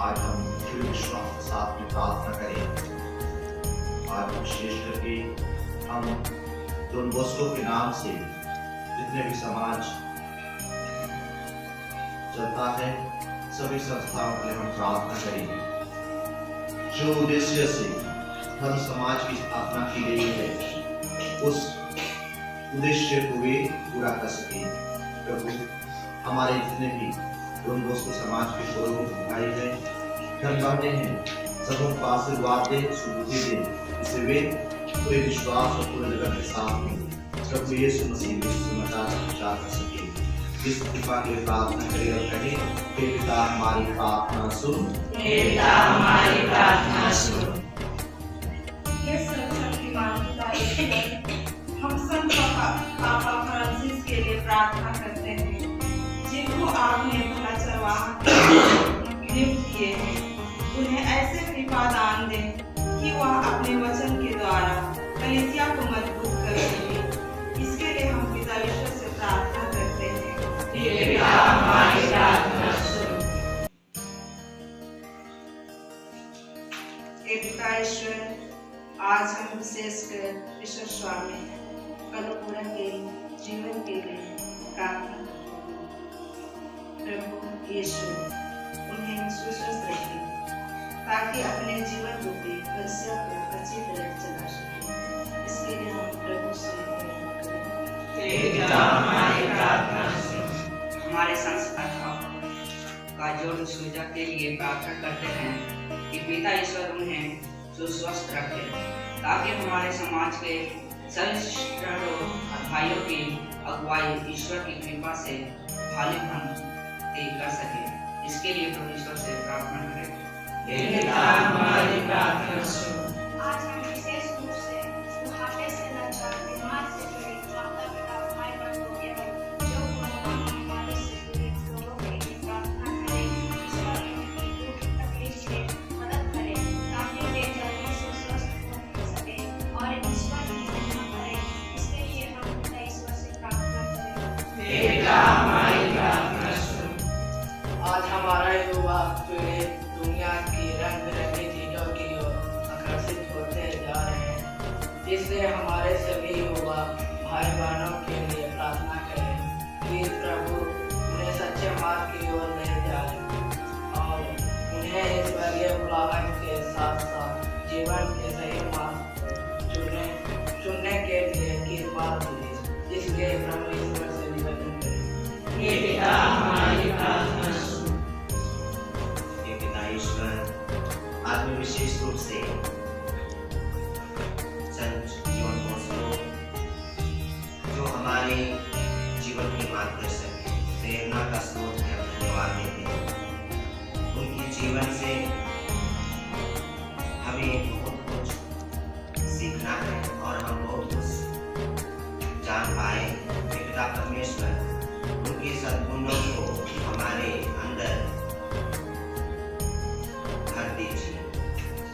आज हम पूरे विश्वास के साथ में प्रार्थना करें। आज विशेष करके हम डॉन बॉस्को के नाम से जितने भी समाज चलता है, सभी संस्थाओं के लिए हम प्रार्थना करेंगे। जो उद्देश्य से धर्म समाज की स्थापना की गई है, उस उद्देश्य को वे पूरा कर सके। प्रभु हमारे जितने भी डॉन बॉस्को समाज के पुरोहित भाई हैं, धर्म बहने हैं, सबों को आशीर्वाद दे, सुबुद्धि दे, जिससे वे पूरे विश्वास और पूरे लगन के साथ में प्रभु यीशु मसीह के समाचार प्रचार कर सके। इस कृपा के लिए प्रार्थना करें और कहें, हे पिता हमारी प्रार्थना सुन, हे पिता हमारी प्रार्थना सुन। ये सर्वशक्तिमान पिता ईश्वर, हम संत पापा फ्रांसिस के लिए प्रार्थना करते हैं, जिनको आपने भला चरवाहा नियुक्त किए हैं। उन्हें ऐसे कृपा दान दें कि वह अपने वचन के द्वारा कलीसिया को मजबूत कर सके। इसके लिए हम पिता ईश्वर से प्रार्थना करते हैं, हे पिता हमारी प्रार्थना सुन। हे पिता ईश्वर, आज हम विशेषकर ईश्वर स्वामी कलपुरा के जीवन के लिए प्रार्थना करते हैं। प्रभु यीशु उन्हें सुस्वस्थ रखे, ताकि अपने जीवन रूपी कलिसिया को अच्छी तरह चला सके। इसके लिए हम प्रभु से हे पिता हमारी प्रार्थना सुन। हमारे संस्थापक का जोड़ सूजा के लिए प्रार्थना करते हैं कि पिता ईश्वर उन्हें सुस्वस्थ रखे, ताकि हमारे समाज के सभी सिस्टरों और भाइयों की अगुवाई ईश्वर की कृपा से भाली भांति कर सके। इसके लिए परमेश्वर से प्रार्थना करें, हे पिता हमारी प्रार्थना सुन। आज हम विशेष रूप से बुढ़ापे से लाचार, बीमार से पीड़ित माता पिता भाई बहनों एवं जो कोरोना महामारी से पीड़ित लोगों के लिए प्रार्थना करें। ईश्वर उनकी दुख तकलीफ से मदद करे, ताकि वे जल्दी से स्वस्थ हो सके और ईश्वर की महिमा करें। इसके लिए हम पिता ईश्वर से प्रार्थना करें, हे पिता हमारी प्रार्थना सुन। आज हमारा युवा पीढ़ी दुनिया की रंग बिरंगी चीजों की ओर आकर्षित होते जा रहे हैं, इसलिए हमारे सभी युवा भाई बहनों के लिए प्रार्थना करें कि प्रभु सच्चे मार्ग की ओर ले जाए और उन्हें इस बड़े बुलाहट के साथ साथ जीवन के सही मार्ग चुनने के लिए कृपा कीजिए। इसलिए प्रभु ईश्वर से निवेदन करें। हे पिता हमारी प्रार्थना सुन। हे पिता ईश्वर, आज मैं विशेष रूप से संत जॉन बॉस्को, जो हमारे जीवन के मार्गदर्शक है, प्रेरणा का स्रोत है, धन्यवाद देते हैं। उनके जीवन से हमें बहुत कुछ सीखना है और हम बहुत कुछ जान पाए। पिता परमेश्वर उनके सद्गुणों को हमारे अंदर भर दीजिए,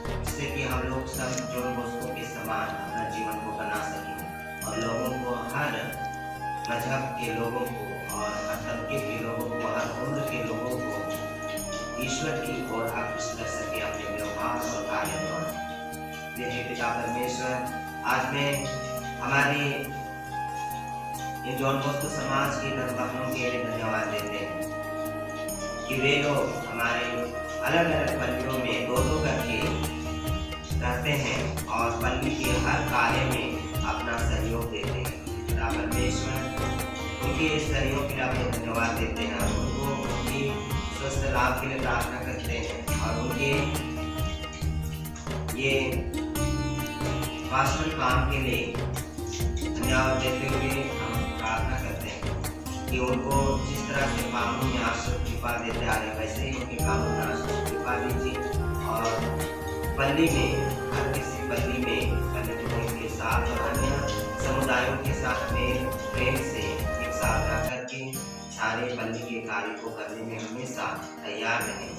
जिससे कि हम लोग सब जॉन बॉस्को के समान अपना जीवन को बना सकें और लोगों को, हर मजहब के लोगों को और हर तबके के लोगों को, हर उम्र के लोगों को ईश्वर की ओर आकृष्ट कर सके अपने व्यवहार और कार्य द्वारा। हे पिता परमेश्वर, आज मैं हमारे ये जॉन बॉस्को समाज के धर्मभक्तों के लिए धन्यवाद देते हैं कि वे लोग हमारे अलग अलग पल्लियों में दो करके रहते हैं और पल्ली के हर कार्य में अपना सहयोग देते हैं। पिता परमेश्वर, उनके इस सहयोग के लिए आपको धन्यवाद देते हैं। उनको उनकी स्वस्थ लाभ के लिए प्रार्थना करते हैं और उनके ये वास्तविक काम के लिए धन्यवाद देते हुए हम प्रार्थना करते हैं कि उनको जिस तरह से कामों में आश्रय कृपा देते आ रहे, वैसे ही उनके कामों में आश्रय कृपा दीजिए और पल्ली में, हर किसी पल्ली में पल्ली के साथ और अन्य समुदायों के साथ में प्रेम से एक साथ रह करके सारे पल्ली के कार्य को करने में हमेशा तैयार रहें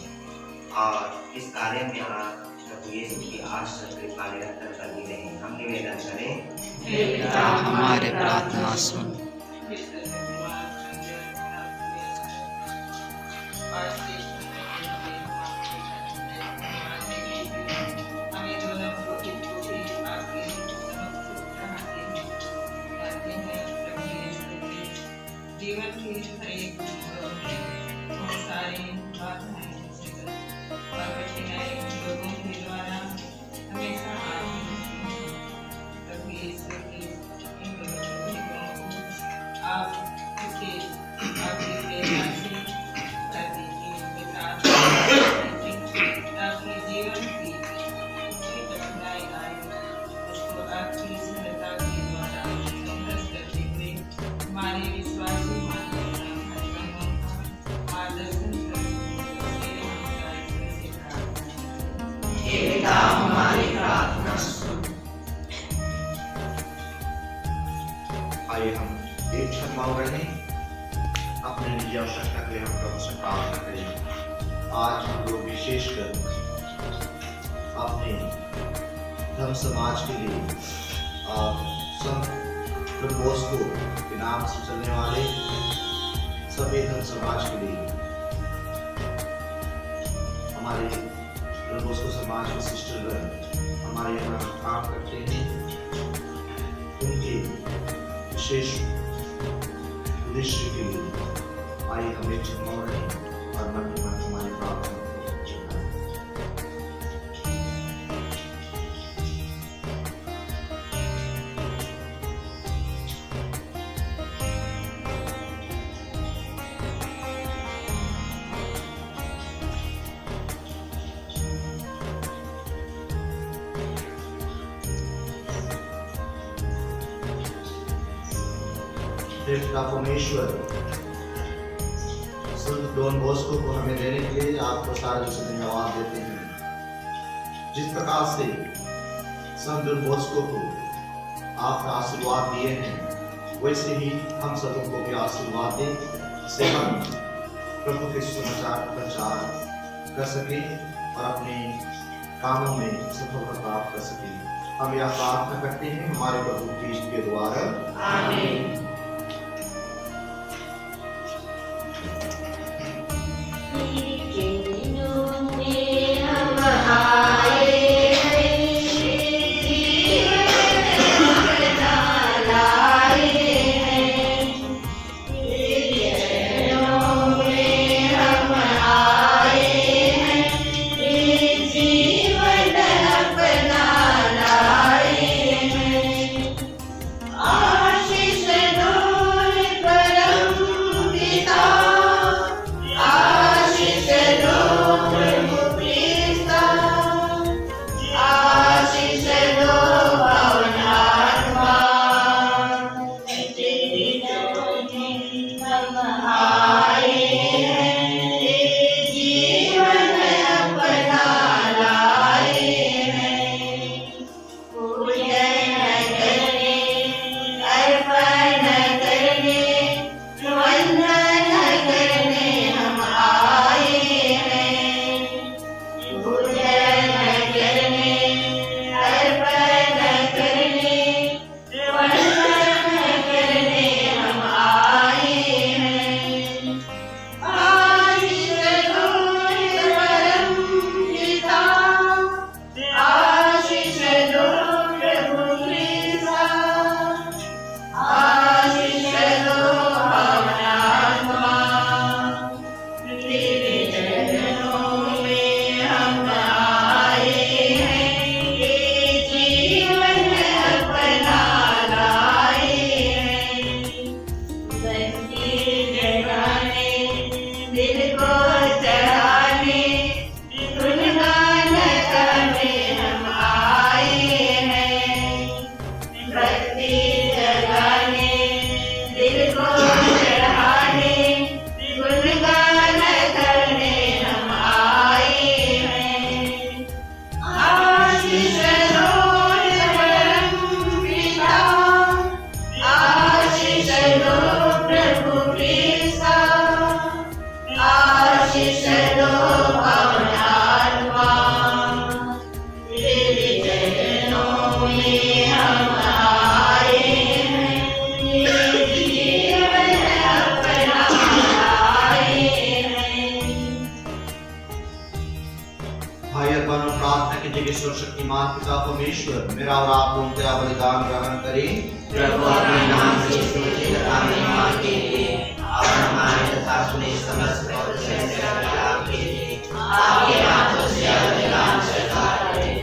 और इस कार्य में आप प्रभु यीशु की आशीष कृपा निरंतर बनी रहे। हम निवेदन करें। हे पिता हमारे प्रार्थना सुन। जीवन की हर एक बहुत सारी बाधाएं और कठिनाई लोगों के द्वारा हमेशा आती हैं। कभी ईश्वर की इन लोगों को आप इसके आपकी प्रेरणा से कर दीजिए पिता, ताकि जीवन की कठिनाई आए उसको आपकी सरलता के द्वारा संघर्ष करते हुए हमारे विश्वासी पिता हमारी प्रार्थना सुन। आइए हम एक क्षण मौन रहें, अपने निजी आवश्यकता के लिए हम प्रभु से प्रार्थना करें। आज हम लोग विशेषकर अपने धर्म समाज के लिए संत जॉन बॉस्को के नाम से चलने वाले सभी धर्म समाज के लिए, हमारे जॉन बॉस्को समाज के सिस्टरगण हमारे यहाँ काम करते हैं, उनके विशेष उद्देश्य के लिए आइए हम एक क्षण मौन रहें और मन ही मन हमारी प्रार्थना करें। पिता परमेश्वर, संत जॉन बॉस्को को हमें देने के लिए आपको सारे से धन्यवाद देते हैं। जिस प्रकार से संत जॉन बॉस्को को आपका आशीर्वाद दिए हैं, वैसे ही हम सबों को भी आशीर्वाद दें, जिससे हम प्रभु के सुसमाचार का प्रचार कर सके और अपने कामों में सफलता प्राप्त कर सके। हम यह प्रार्थना करते हैं हमारे प्रभु क्रिस्ट के द्वारा, आमीन। जीवन भाई और बहनों, प्रार्थना कीजिए कि सर्वशक्तिमान पिता परमेश्वर मेरा और आप लोगों का बलिदान ग्रहण करें। प्रभु अपने नाम से स्तुति तथा महिमा के लिए और हमारे तथा अपने समस्त पवित्र लाभ के लिए आपके हाथों से बलिदान स्वीकार करें।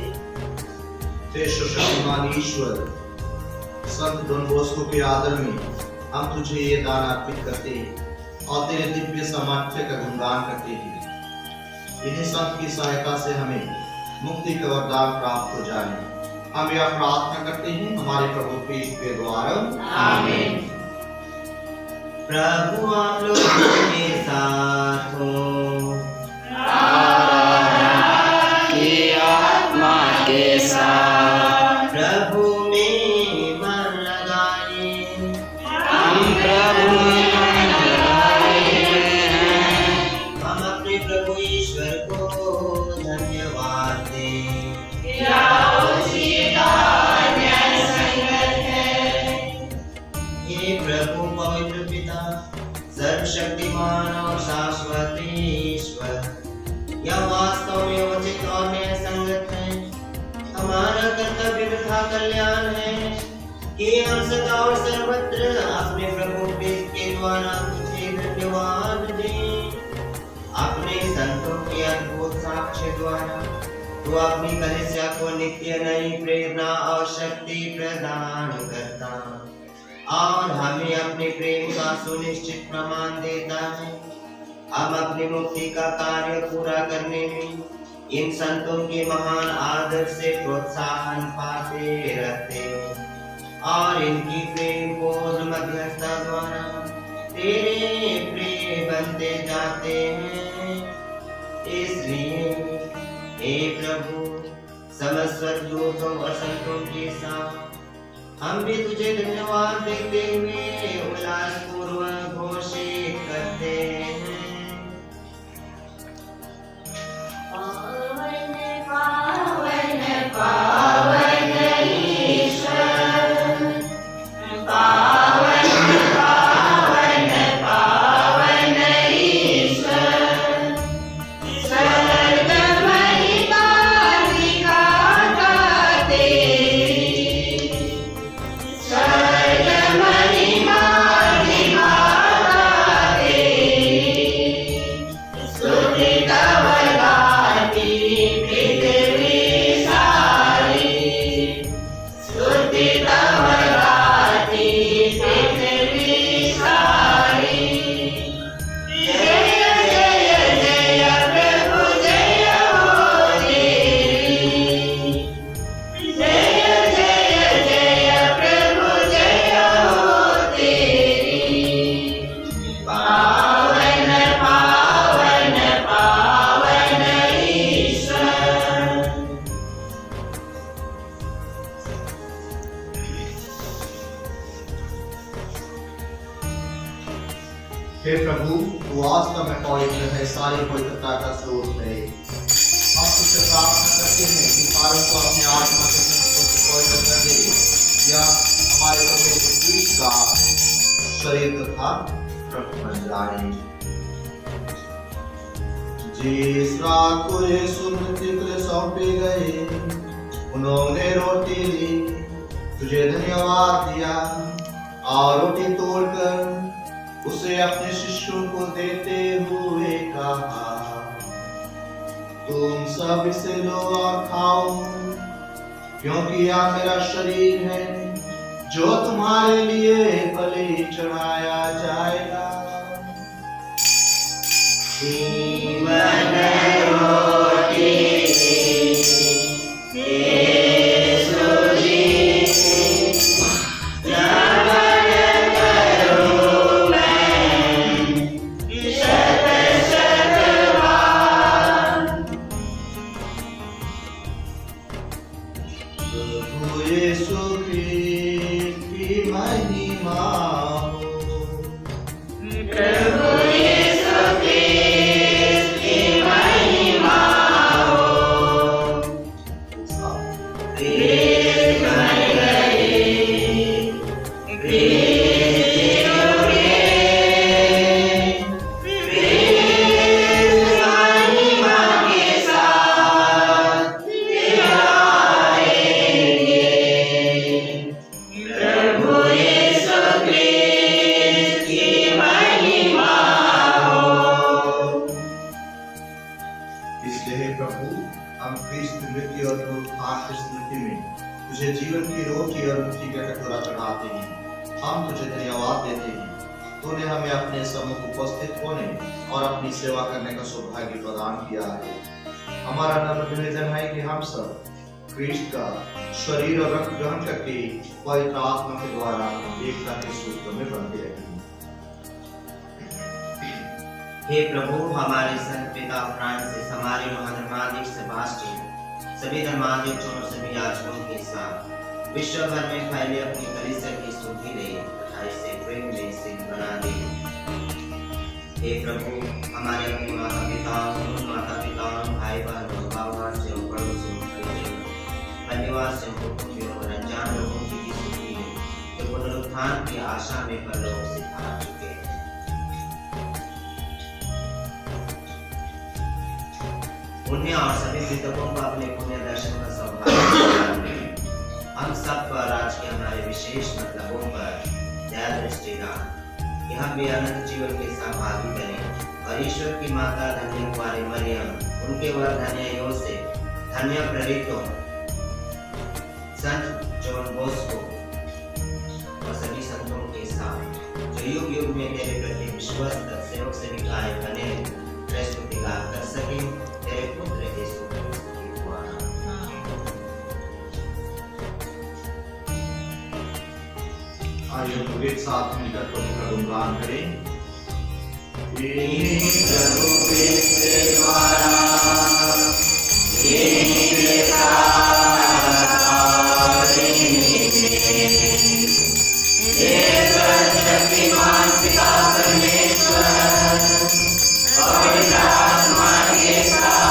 हे सर्वशक्तिमान ईश्वर, संत डॉन बॉस्को के आदर में हम तुझे ये दान अर्पित करते हैं और तेरे दिव्य सामर्थ्य का गुणगान करते हैं। इन्हीं संत की सहायता से हमें मुक्ति का वरदान प्राप्त हो जाए। हम यह प्रार्थना करते हैं हमारे प्रभु क्रिस्त के द्वारा, आमीन। प्रभु आप लोगों के साथ हो, की आत्मा के साथ प्रभु में मन लगाए, हम प्रभु में लगाए हैं। हम अपने प्रभु ईश्वर को धन्यवाद दें। हे प्रभु पवित्र पिता, सर्वशक्तिमान और शाश्वत ईश्वर, यह वास्तव में उचित और न्याय संगत है, हमारा कर्तव्य तथा कल्याण है कि हम सदा और सर्वत्र अपने प्रभु क्रिस्त के द्वारा तुझे धन्यवाद दें। अपने संतों के अद्भुत साक्ष्य द्वारा तू अपनी कलीसिया को नित्य नई प्रेरणा और शक्ति प्रदान करता और हमें अपने प्रेम का सुनिश्चित प्रमाण देता है। हम अपनी मुक्ति का कार्य पूरा करने में इन संतों के महान आदर से प्रोत्साहन पाते रहते हैं और इनकी प्रेम पूर्ण मध्यस्थता द्वारा तेरे प्रिय बनते जाते हैं। इसलिए हे प्रभु, समस्त स्वर्गदूतों और संतों के साथ हम भी तुझे धन्यवाद देते हुए उल्लास पूर्वक घोषित करते हैं। पावन पावन पावन ईश्वर, पावन पावन पावन ईश्वर, स्वर्ग महिमा दिखाता तेरी, स्वर्ग महिमा दिखाता तेरी, स्तुति कवर गाती पृथ्वी सारी, स्तुति कवर गाती पृथ्वी सारी। जय जय जय प्रभु जय हो तेरी, जय जय जय प्रभु जय हो तेरी। पावन पावन पावन ईश्वर। हे प्रभु, तू वास्तव में पवित्र है, सारी पवित्रता का स्रोत है। हम तुझसे प्रार्थना करते हैं कि सारों को अपने आत्मा के संतों से पवित्र कर दे, या हमारे प्रभु यीशु क्रिस्त का शरीर तथा रक्त बन जाए। जिस रात को यीशु मृत्यु के लिए सौंपे गए, उन्होंने रोटी ली, तुझे धन्यवाद दिया और रोटी तोड़कर उसे अपने शिष्यों को देते हुए कहा, तुम सब इसे लो और खाओ, क्योंकि यह मेरा शरीर है जो तुम्हारे लिए बलि चढ़ाया जाएगा। जीवन रोटी यीशु जी, श्रवण करूं मैं शत शत बार। प्रभु यीशु क्रिस्त की महिमा हो। प्रभु यीशु क्रिस्त की महिमा इसलिए हे प्रभु, हम क्रिस्त मृत्यु और पुनरुत्थान की स्मृति में तुझे जीवन की रोटी और मुक्ति का कटोरा चढ़ाते हैं। हम तुझे धन्यवाद देते हैं, तूने हमें अपने सम्मुख उपस्थित होने और अपनी सेवा करने का सौभाग्य प्रदान किया है। हमारा नम्र निवेदन है कि हम सब क्रिस्त का शरीर और रक्त ग्रहण करके पवित्र आत्मा के द्वारा एकता के सूत्र में बंधे रहें। हे प्रभु, हमारे संत पिता फ्रांसिस, हमारे महाधर्माध्यक्ष सेबास्टियन, सभी धर्माध्यक्षों और सभी याजकों के साथ विश्व भर में फैले अपनी कलीसिया की स्तुति ले तथा इसे प्रेम में सिद्ध बना दे। हे प्रभु, हमारे अपने माता पिताओं, भाई बहनों, बाबासियों, पड़ोसियों, परिवारवासियों, कुटुंबियों और अनजान लोगों की भी स्तुति ले जो पुनरुत्थान की आशा में परलोक से आ चुके हैं। उन्हें और सभी मृतकों को अपने पुण्य दर्शन का सौभाग्य। हम सब पर आज के हमारे विशेष मतलबों पर दया दृष्टि डाल कि हम भी अनंत जीवन के सहभागी बने और ईश्वर की माता धन्य कुंवारी मरियम, उनके वर धन्य योसेफ, धन्य प्रेरितों, संत जॉन बोस्को और सभी संतों के साथ जो युग युग में तेरे प्रति विश्वस्त सेवक सेविकाएं बने स्तुति गान कर सके। तेरे पुत्र यीशु मसीह के द्वारा। आइए लोग एक साथ मिलकर प्रभु का गुणगान करें। प्रभु के द्वारा के साथ शक्तिमान पिता परमेश्वर पवित्र आत्मा के साथ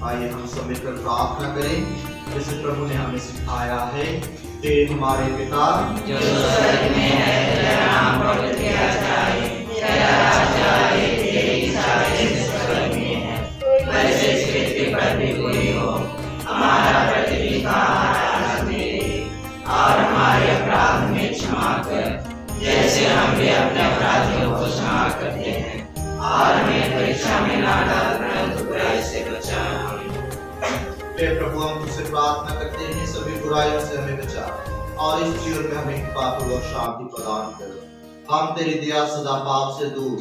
आइए हम सब मिलकर प्रार्थना करें जैसे प्रभु ने हमें सिखाया है। हे हमारे पिता जो स्वर्ग में है, तेरा नाम पवित्र किया जाए, तेरा राज्य आए, तेरी इच्छा जैसे स्वर्ग में है वैसे इस पृथ्वी पर भी पूरी हो। हमारा प्रतिदिन का आहार आज हमें दे और हमारे अपराध में क्षमा कर जैसे हम भी अपने अपराधियों को क्षमा करते हैं, और हमें परीक्षा में ना डाल परंतु बुराई से बचा। हे प्रभु, हम तुझसे प्रार्थना करते हैं सभी बुराइयों से हमें बचा और इस जीवन में हमें कृपापूर्वक शांति प्रदान कर। हम तेरी दया सदा पाप से दूर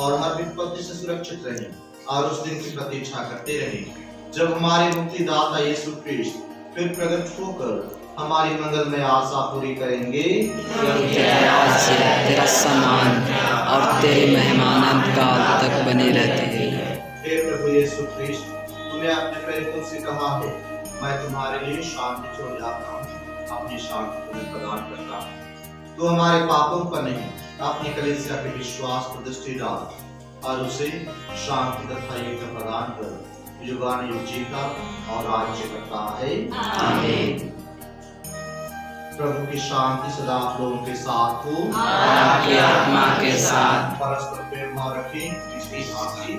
और हर विपत्ति से सुरक्षित रहें और उस दिन की प्रतीक्षा करते रहें जब हमारे मुक्तिदाता यीशु क्रिस्त फिर प्रकट होकर हमारी मंगलमय आशा पूरी करेंगे। तेरा राज्य, तेरा सम्मान और तेरी महिमा अनंत काल तक बनी रहती है। हे प्रभु यीशु क्रिस्त, तूने अपने प्रेरितों से कहा है, मैं तुम्हारे लिए शांति छोड़ जाता हूँ, अपनी शांति तुम्हें प्रदान करता हूँ। तू हमारे पापों पर नहीं, अपनी कलीसिया पे विश्वास पर दृष्टि डाल और उसे शांति तथा एकता प्रदान कर, युगानुयुग जीता और राज्य करता है। आमीन। प्रभु की शांति सदा आप लोगों के साथ हो, आपकी आत्मा के साथ। परस्पर प्रेम भाव रखें। इसकी शांति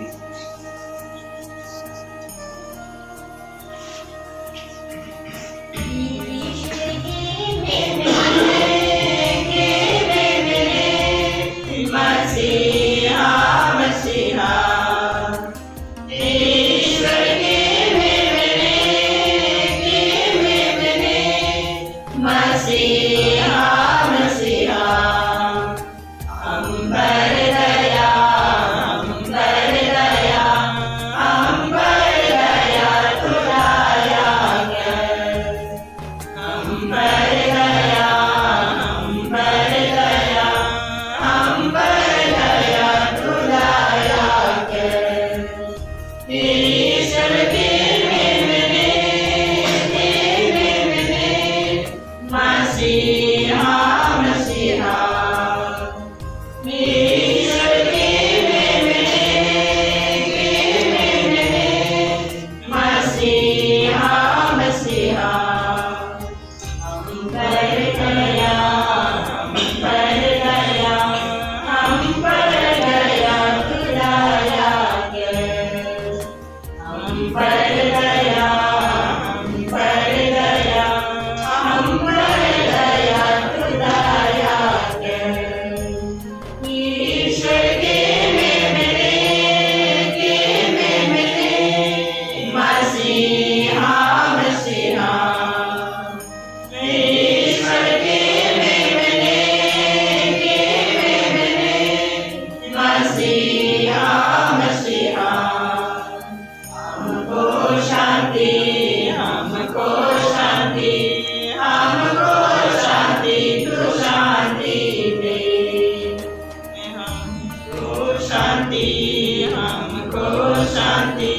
को शांति,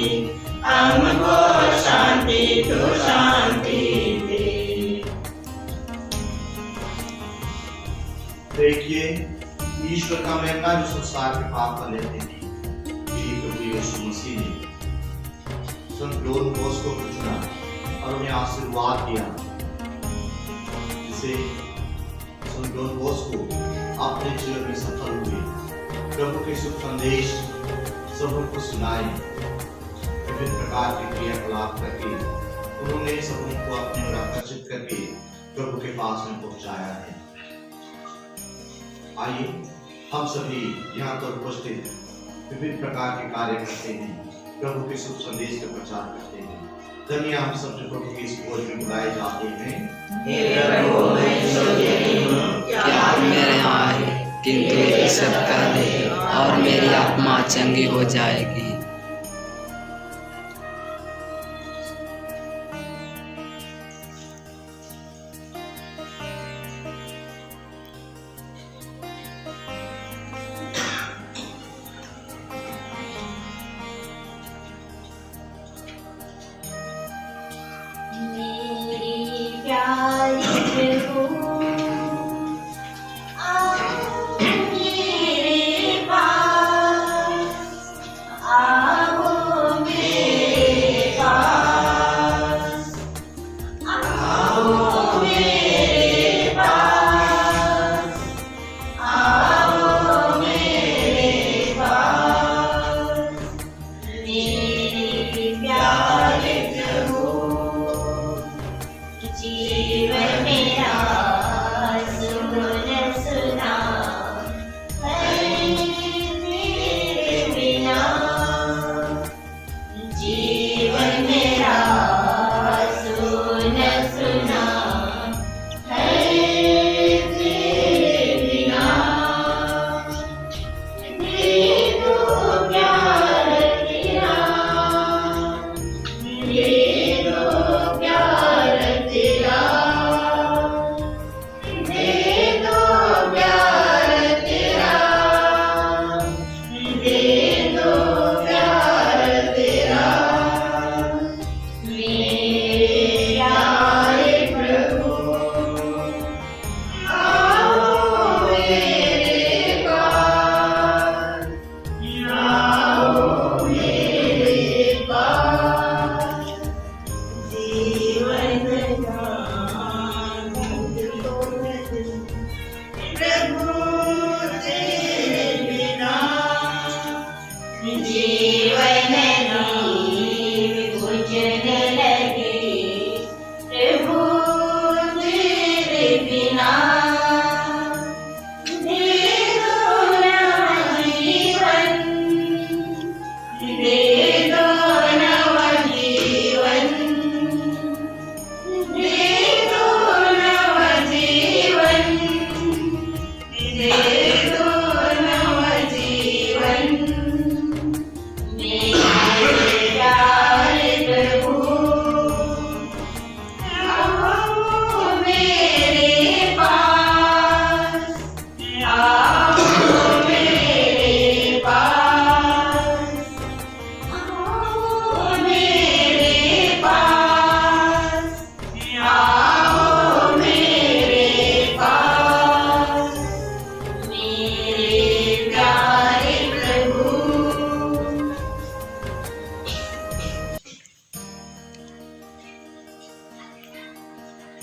हमको शांति तू शांति दे। देखिए ईश्वर का मेमना जो संसार के पाप का लेते हैं, यही प्रभु यीशु मसीह ने संत जॉन बॉस्को को चुना और उन्हें आशीर्वाद दिया, जिसे संत जॉन बॉस्को अपने जीवन में सफल हुए, प्रभु के शुभ संदेश सबको सुनाए, विभिन्न प्रकार के क्रियाकलाप करके उन्होंने सबको अपने ओर आकर्षित करके प्रभु के पास में पहुंचाया है। आइए हम सभी यहाँ पर उपस्थित विभिन्न प्रकार के कार्य करते हैं, प्रभु के शुभ संदेश का प्रचार करते हैं। धन्य हम सब जो प्रभु की इस खोज में बुलाए जाते हैं। क्या आप मेरे यहाँ आए, किंतु ये सब कह दे और मेरी आत्मा चंगी हो जाएगी।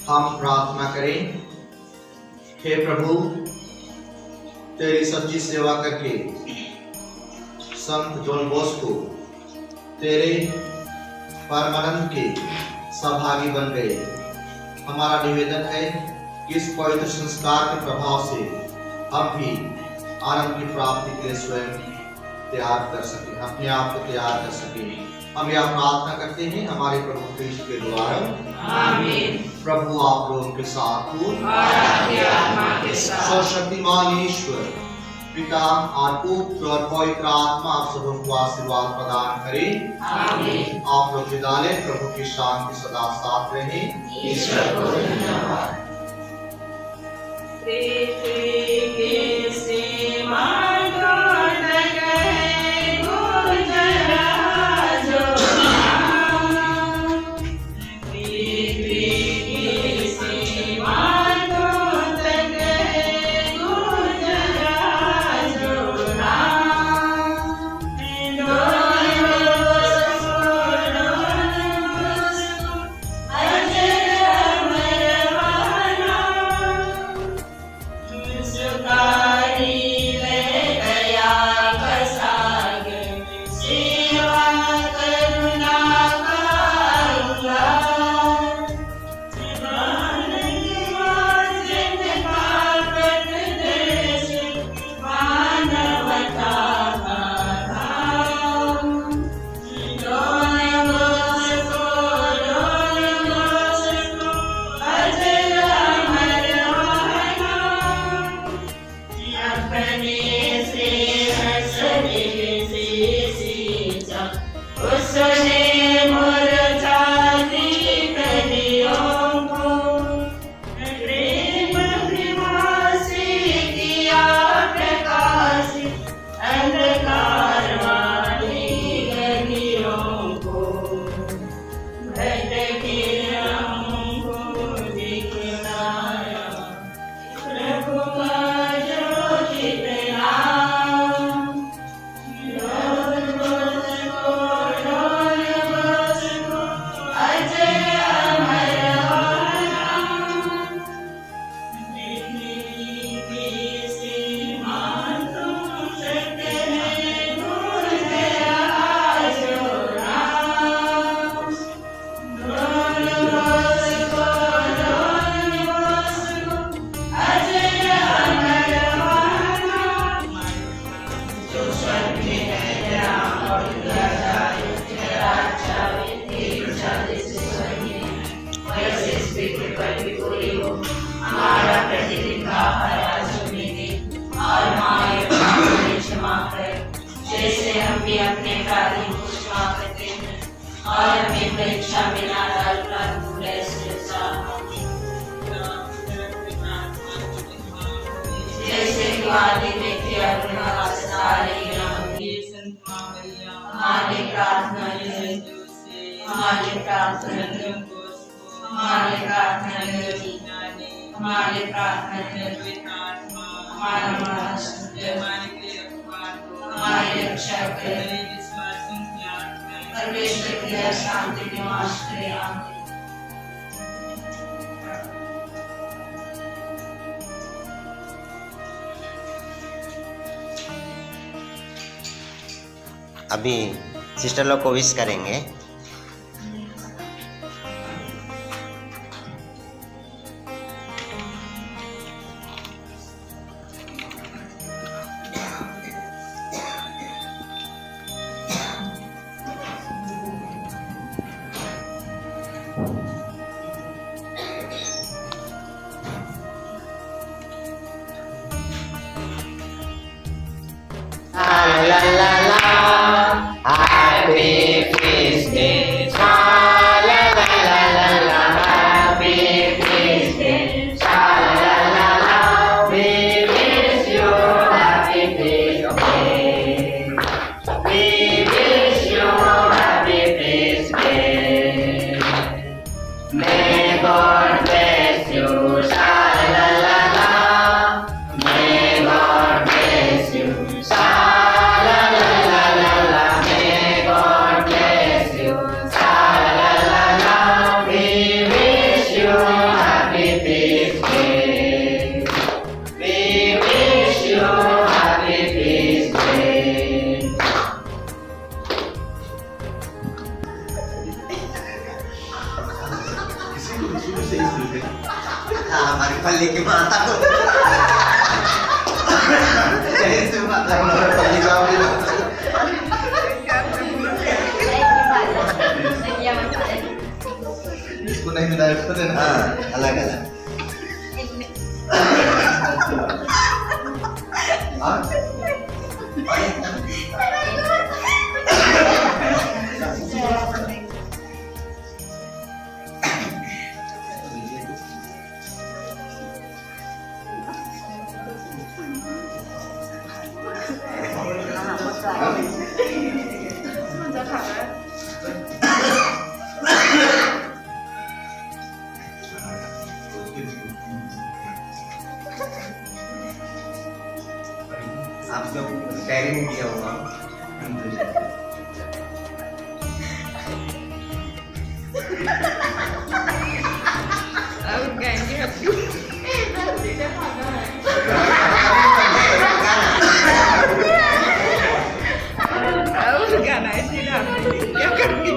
हम प्रार्थना करें। हे प्रभु, तेरी सच्ची सेवा करके संत जॉन बॉस्को तेरे परमानंद के सहभागी बन गए। हमारा निवेदन है कि इस पवित्र संस्कार के प्रभाव से हम भी आनंद की प्राप्ति के लिए स्वयं तैयार कर सके, अपने आप को तैयार कर सके। हम यह प्रार्थना करते हैं हमारे प्रभु कृष्ण के द्वारा, आमीन। प्रभु आप लोगों के साथ हो, और आपकी आत्मा के साथ। सर्वशक्तिमान ईश्वर पिता और पुत्र और पवित्र आत्मा आप सबों को आशीर्वाद प्रदान करें, आमीन। आप लोग विदा लें। प्रभु की शांति सदा साथ रहे। ईश्वर को धन्यवाद। पृथ्वी के सीमा तक है गुंजन उसने मुरझाती कलियों को प्रेम कृपा से किया प्रकाशित, अंधकार वाली गलियों को भटके हमको दिखलाया प्रभु का ज्योतित नाम। डोल बस को, डोल बस को, अजय अमर वाला। पृथ्वी से मातों तक है गूंज आज नाम। डोल बस को, डोल बस को, अजय अमर वाला। जो स्वर्ग में है राम और वैसे इस पृथ्वी पर भी पूरी हो। हमारा प्रतिदिन का आहार आज हमें दे, और हमारे अपराधों क्षमा कर, जैसे हम भी अपने अपराधियों को क्षमा करते हैं, और हमें परीक्षा में ना डाल, परंतु ऐसे जैसे कि आदि में किया हमारी प्रार्थना हमारी प्रार्थना हमारी प्रार्थना हमारी प्रार्थना हमारा हमारी रक्षा करे, परमेश्वर की शांति निवास करे। आमीन। अभी सिस्टर लोग को विश करेंगे। La la la, happy feast day. La la la la la, happy feast day. La la la la, we wish you happy feast day. We wish you happy feast day. May God bless you. La la la la, may God bless you. हमारी पल्ली की माता को ऐसे माता हमारे पल्ली का इसको नहीं मिलाया उसको देना। हाँ, अलग अलग। आप लोग डायरी में दिया होगा। अब कहेंगे आपको गाना है क्या करेंगे?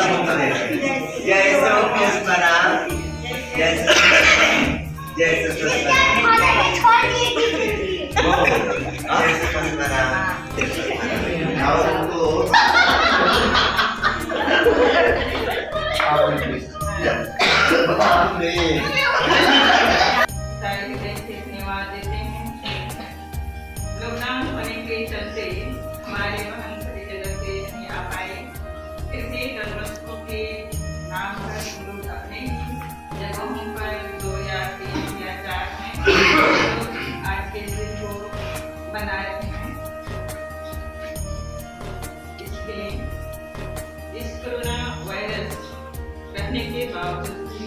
जय सो कृष्णा जय धन्यवाद देते हैं। लॉकडाउन होने के चलते हमारे बहन सभी जगह से नहीं आ पाए, फिर भी दर्शकों के नाम पर हम लोग अपने जगहों पर 2 या 3 या 4 हैं आज के दिन को बना रहे हैं। इसके इस कोरोना वायरस रहने के बावजूद भी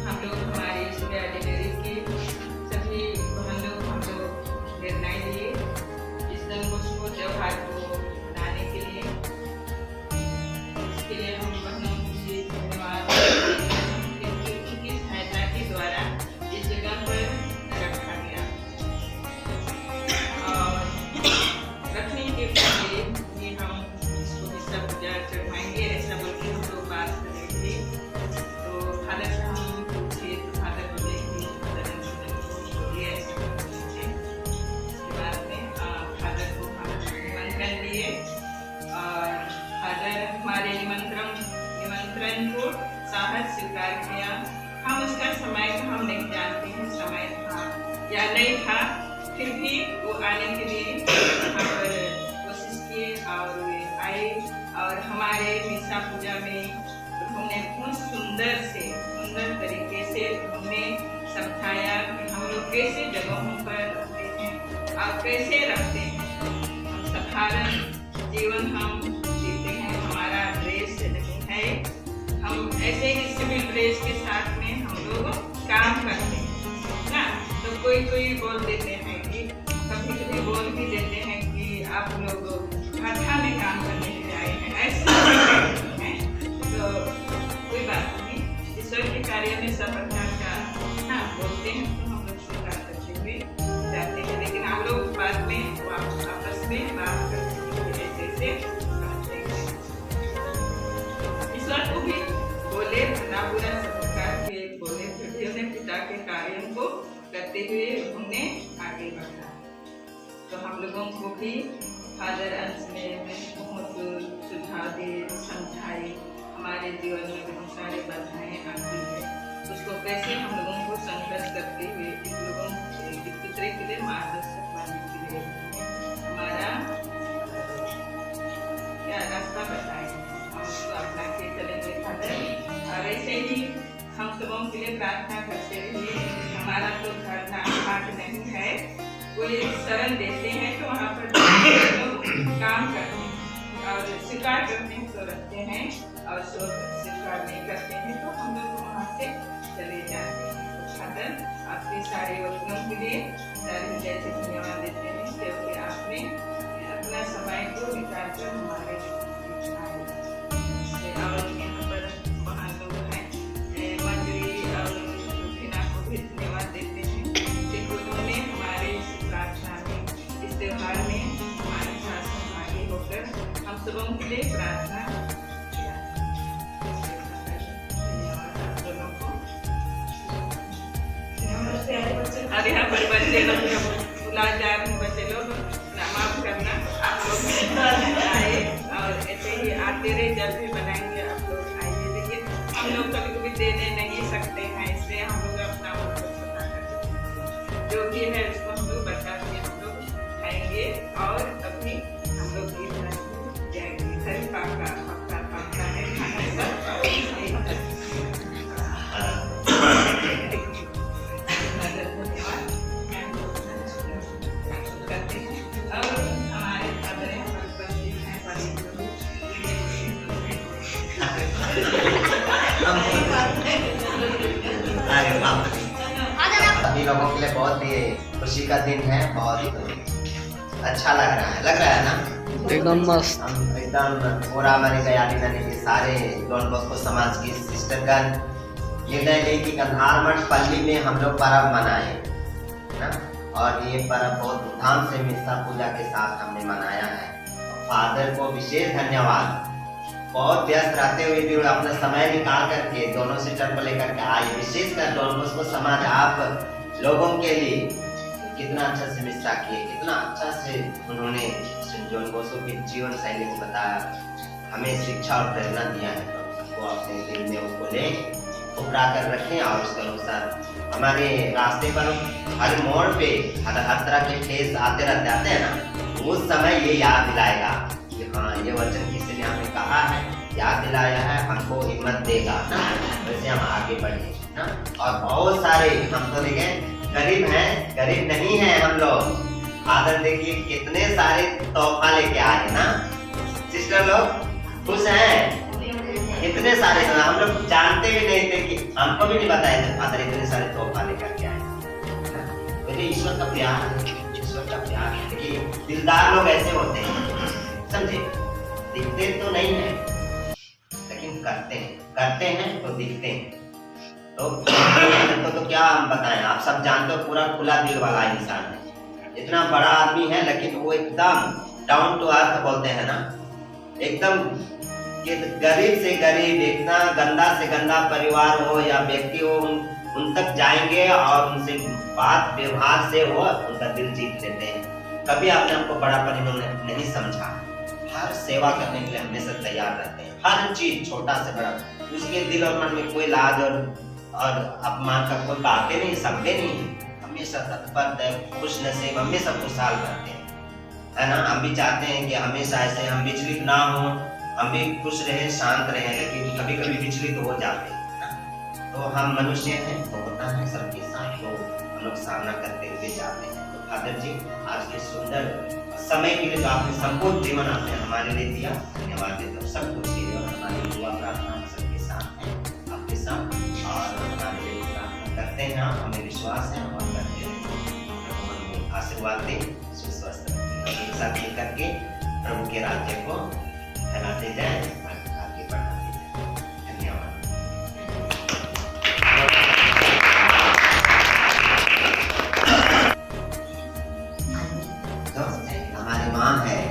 हम लोग हमारे इस लाइब्रेरी के सभी बहन लोग हम लोग निर्णय लिए इस जन्मोत्सव त्योहार को मनाने के लिए। इसके लिए हम बहनों से धन्यवाद क्योंकि उनकी सहायता के द्वारा इस जगह पर रखा गया और रखने के पहले ये हम इसको हिस्सा पूजा चढ़ाएंगे ऐसा बोल के हम लोग बात कर रहे थे। तो फादर से हम पूछे तो फादर बोले कि फादर बोलिए ऐसा थे। इसके बाद में फादर को हम निमंत्रण दिए और फादर हमारे निमंत्रण को साहस स्वीकार किया। हम उसका समय तो हम नहीं जानते हैं समय था या नहीं था, फिर भी वो आने के लिए यहाँ पर कोशिश किए और वे आए और हमारे मिसा पूजा में उन्होंने बहुत सुंदर तरीके से उन्होंने समझाया कि हम लोग कैसे जगहों पर रहते हैं और कैसे रखते हैं। हम साधारण जीवन हम जीते हैं, हमारा ड्रेस नहीं है, हम ऐसे ही सिविल ड्रेस के साथ में हम लोग काम करते हैं ना। तो कोई बोल देते हैं कि कभी बोल भी देते हैं कि आप लोग भाषा में काम करने के लिए आए हैं, ऐसे हैं। तो कोई बात नहीं, ईश्वर के कार्य में सब प्रकार का ना बोलते हैं तो हम लोग स्वीकार करते हुए जाते हैं, लेकिन हम लोग बाद में आपस में बात करते हैं ऐसे करते हैं। ईश्वर को भी बोले भला बुरा सब प्रकार के बोले, फिर भी उन्हें पिता के कार्यों को करते हुए उन्हें आगे बढ़ा। तो हम लोगों को भी फादर अंश में बहुत सुझाव दिए, समझाए। हमारे जीवन में बहुत सारे बाधाएं आती है, उसको कैसे हम लोगों को संघर्ष करते हुए एक लोगों एक दूसरे के लिए मार्गदर्शक बनने के लिए हमारा क्या रास्ता बताए, हम उसको अपना के चलेंगे फादर। और ऐसे ही हम सबों के लिए प्रार्थना करते रहिए। हमारा तो धरना हाथ नहीं है, कोई शरण देते हैं तो वहाँ पर काम करते हैं और स्वीकार करते हैं तो रखते हैं और स्वीकार नहीं करते हैं तो हम लोग वहाँ से चले जाते हैं। तो फादर आपके सारे वचनों के लिए हृदय से धन्यवाद देते हैं क्योंकि आपने अपना समय को निकाल कर हमारे बीच आए। और यहाँ पर वहाँ लोग हैं मंजरी और रुखिना को भी धन्यवाद देते हैं कि उन्होंने हमारे इस प्रार्थना में इस त्योहार में हमारे साथ सहभागी होकर हम सबों के लिए प्रार्थना किया। धन्यवाद आप दोनों को। अब यहाँ पर बच्चे लोग बुला जा रहे हैं, बच्चे लोग माफ करना, आप लोग आए और ऐसे ही आते रहे, जब भी बनाएंगे आप लोग आइए। लेकिन हम लोग कभी कभी देने नहीं सकते हैं, इसलिए हम लोग अपना पता करते जो भी है उसको हम लोग बचा के हम लोग खाएंगे और अभी हम लोग जाएंगे। घर पक्का है खाने का। सभी लोगों के लिए बहुत ही खुशी का दिन है, बहुत अच्छा लग रहा है ना, एकदम मस्त। हम एकदम पूरा हमारे तैयारी करने के सारे डॉन बॉस्को समाज की सिस्टर का निर्णय ले कि कंधार मठ पल्ली में हम लोग पर्व मनाए ना, और ये पर्व बहुत धूमधाम से मिस्सा पूजा के साथ हमने मनाया है। फादर को विशेष धन्यवाद बहुत व्यस्त रहते हुए भी अपना समय निकाल करके दोनों सिस्टर को लेकर के आए। विशेषकर डॉन बॉस्को समाज आप लोगों के लिए कितना अच्छा से मिश्रा किए, कितना अच्छा से उन्होंने डॉन बॉस्को की जीवन शैली को बताया, हमें शिक्षा और प्रेरणा दिया है। तो सबको अपने दिल में उसको ले उभरा कर रखें और उसके अनुसार हमारे रास्ते पर हर मोड़ पे हर तरह के ठेस आते हैं ना, उस समय ये याद दिलाएगा कि हाँ ये वचन किसी ने हमें कहा है, याद दिलाया है, हमको हिम्मत देगा ना, वैसे हम आगे बढ़े ना। और बहुत सारे हम तो देखे गरीब हैं, गरीब नहीं हैं हम लोग। फादर देखिए कितने सारे तोहफा लेके आए ना, सिस्टर लोग खुश हैं, इतने सारे हम लोग जानते भी नहीं थे कि हमको भी नहीं बताया था फादर इतने सारे तोहफा लेकर के आए। तो ईश्वर का प्यार है, ईश्वर का प्यार है। देखिए दिलदार लोग ऐसे होते हैं, समझे, दिखते तो नहीं है लेकिन करते हैं तो दिखते हैं। तो क्या हम बताएं, आप सब जानते हो पूरा खुला दिल वाला इंसान है, इतना बड़ा आदमी है लेकिन वो एकदम डाउन टू अर्थ बोलते हैं ना, एकदम कि गरीब से गरीब, इतना गंदा से गंदा परिवार हो या व्यक्ति हो, उन तक जाएंगे और उनसे बात व्यवहार से वो उनका दिल जीत लेते हैं। कभी आपने हमको बड़ापन इन्होंने नहीं समझा, हर सेवा करने के लिए हमेशा तैयार रहते हैं, हर चीज छोटा से बड़ा, उसके दिल और मन में कोई लाज और अपमान का कोई बातें नहीं, शब्दे नहीं, हमेशा तत्पर खुश नसीब, हमेशा खुशहाल रहते हैं, है ना। हम भी चाहते हैं कि हमेशा ऐसे हम विचलित ना हो, हम भी खुश रहे, शांत रहे, लेकिन कभी कभी विचलित हो जाते हैं ना। तो हम मनुष्य हैं, तो होता है सबके साथ, तो हम लोग सामना करते हुए जाते हैं। तो फादर जी आज के सुंदर समय के लिए जो आपने संपूर्ण जीवन आपने हमारे लिए दिया, धन्यवाद देता हूँ सब कुछ के लिए। और हमारी दुआ प्रार्थना सबके साथ है, आपके साथ, और हमारे लिए प्रार्थना करते हैं आप, हमें विश्वास है और करते हैं। आशीर्वाद दें, सुस्वस्थ एक साथ मिल करके प्रभु के राज्य को फैलाते जाए, आगे बढ़ाते जाए। धन्यवाद। तो हमारी माँ है,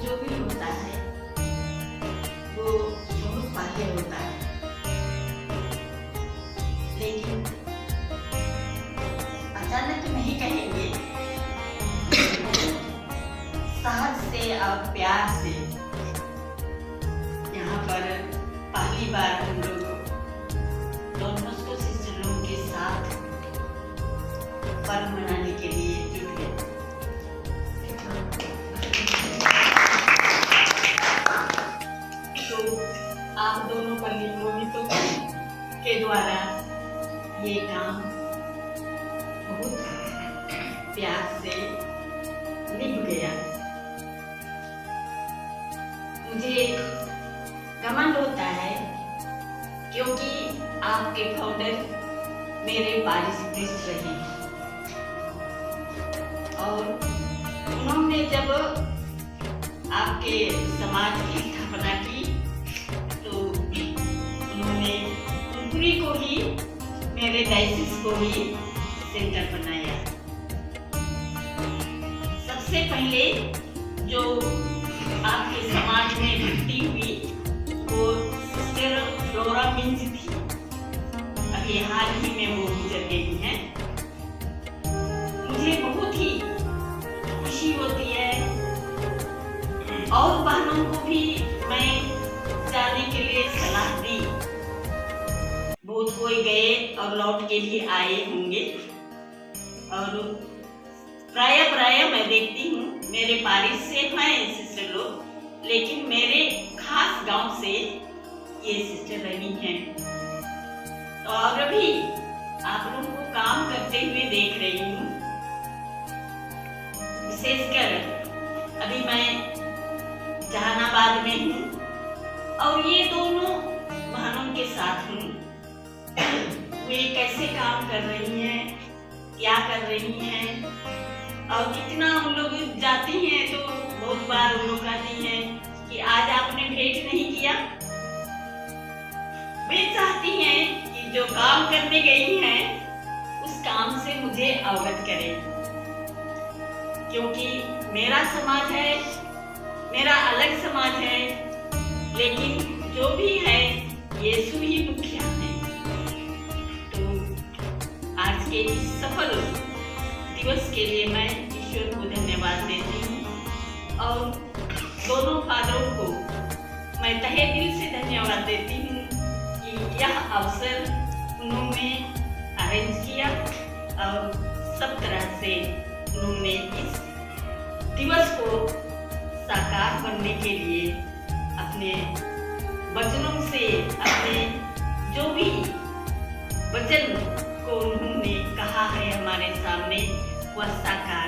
जो भी होता है वो बहुत पहले होता है, लेकिन अचानक नहीं कहेंगे, साहस से और प्यार से। यहाँ पर पहली बार हम लोग डॉन बॉस्को सिस्टर लोगों के साथ पर्व मनाने के लिए जुट गए। आप दोनों पुरोहितों के द्वारा ये काम बहुत प्यार से निभ गया। मुझे घमंड होता है क्योंकि आपके फाउंडर मेरे पारिश प्रिस्ट रहे हैं, और उन्होंने जब आपके समाज की स्थापना की तो उन्होंने उनपुरी को ही, मेरे डायसिस को ही सेंटर बनाया। सबसे पहले जो आपके समाज में भर्ती हुई वो सिस्टर फ्लोरा मिंज थी, अभी हाल ही में वो गुजर गई हैं। मुझे बहुत ही खुशी होती है, और बहनों को भी मैं जाने के लिए सलाह दी। बहुत कोई गए और लौट के भी आए होंगे, और प्राय मैं देखती हूँ मेरे पारिश से हैं सिस्टर लोग, लेकिन मेरे खास गांव से ये सिस्टर रही हैं। तो और भी आप लोगों को काम करते हुए देख रही हूँ, विशेषकर अभी मैं जहानाबाद में हूँ और ये दोनों बहनों के साथ हूँ। वे कैसे काम कर रही हैं क्या कर रही हैं, और कितना उन लोग जाती हैं तो बहुत बार उन लोग कहती हैं कि आज आपने भेंट नहीं किया। वे चाहती हैं कि जो काम करने गई हैं उस काम से मुझे अवगत करें, क्योंकि मेरा समाज है, मेरा अलग समाज है, लेकिन जो भी है यीशु ही मुखिया है। तो आज के इस सफल दिवस के लिए मैं ईश्वर को धन्यवाद देती हूँ और दोनों फादरों को मैं तहे दिल से धन्यवाद देती हूँ कि यह अवसर उन्होंने अरेंज किया और सब तरह से उन्होंने इस दिवस को साकार बनने के लिए अपने वचनों से, अपने जो भी वचन को उन्होंने कहा है हमारे सामने, वह साकार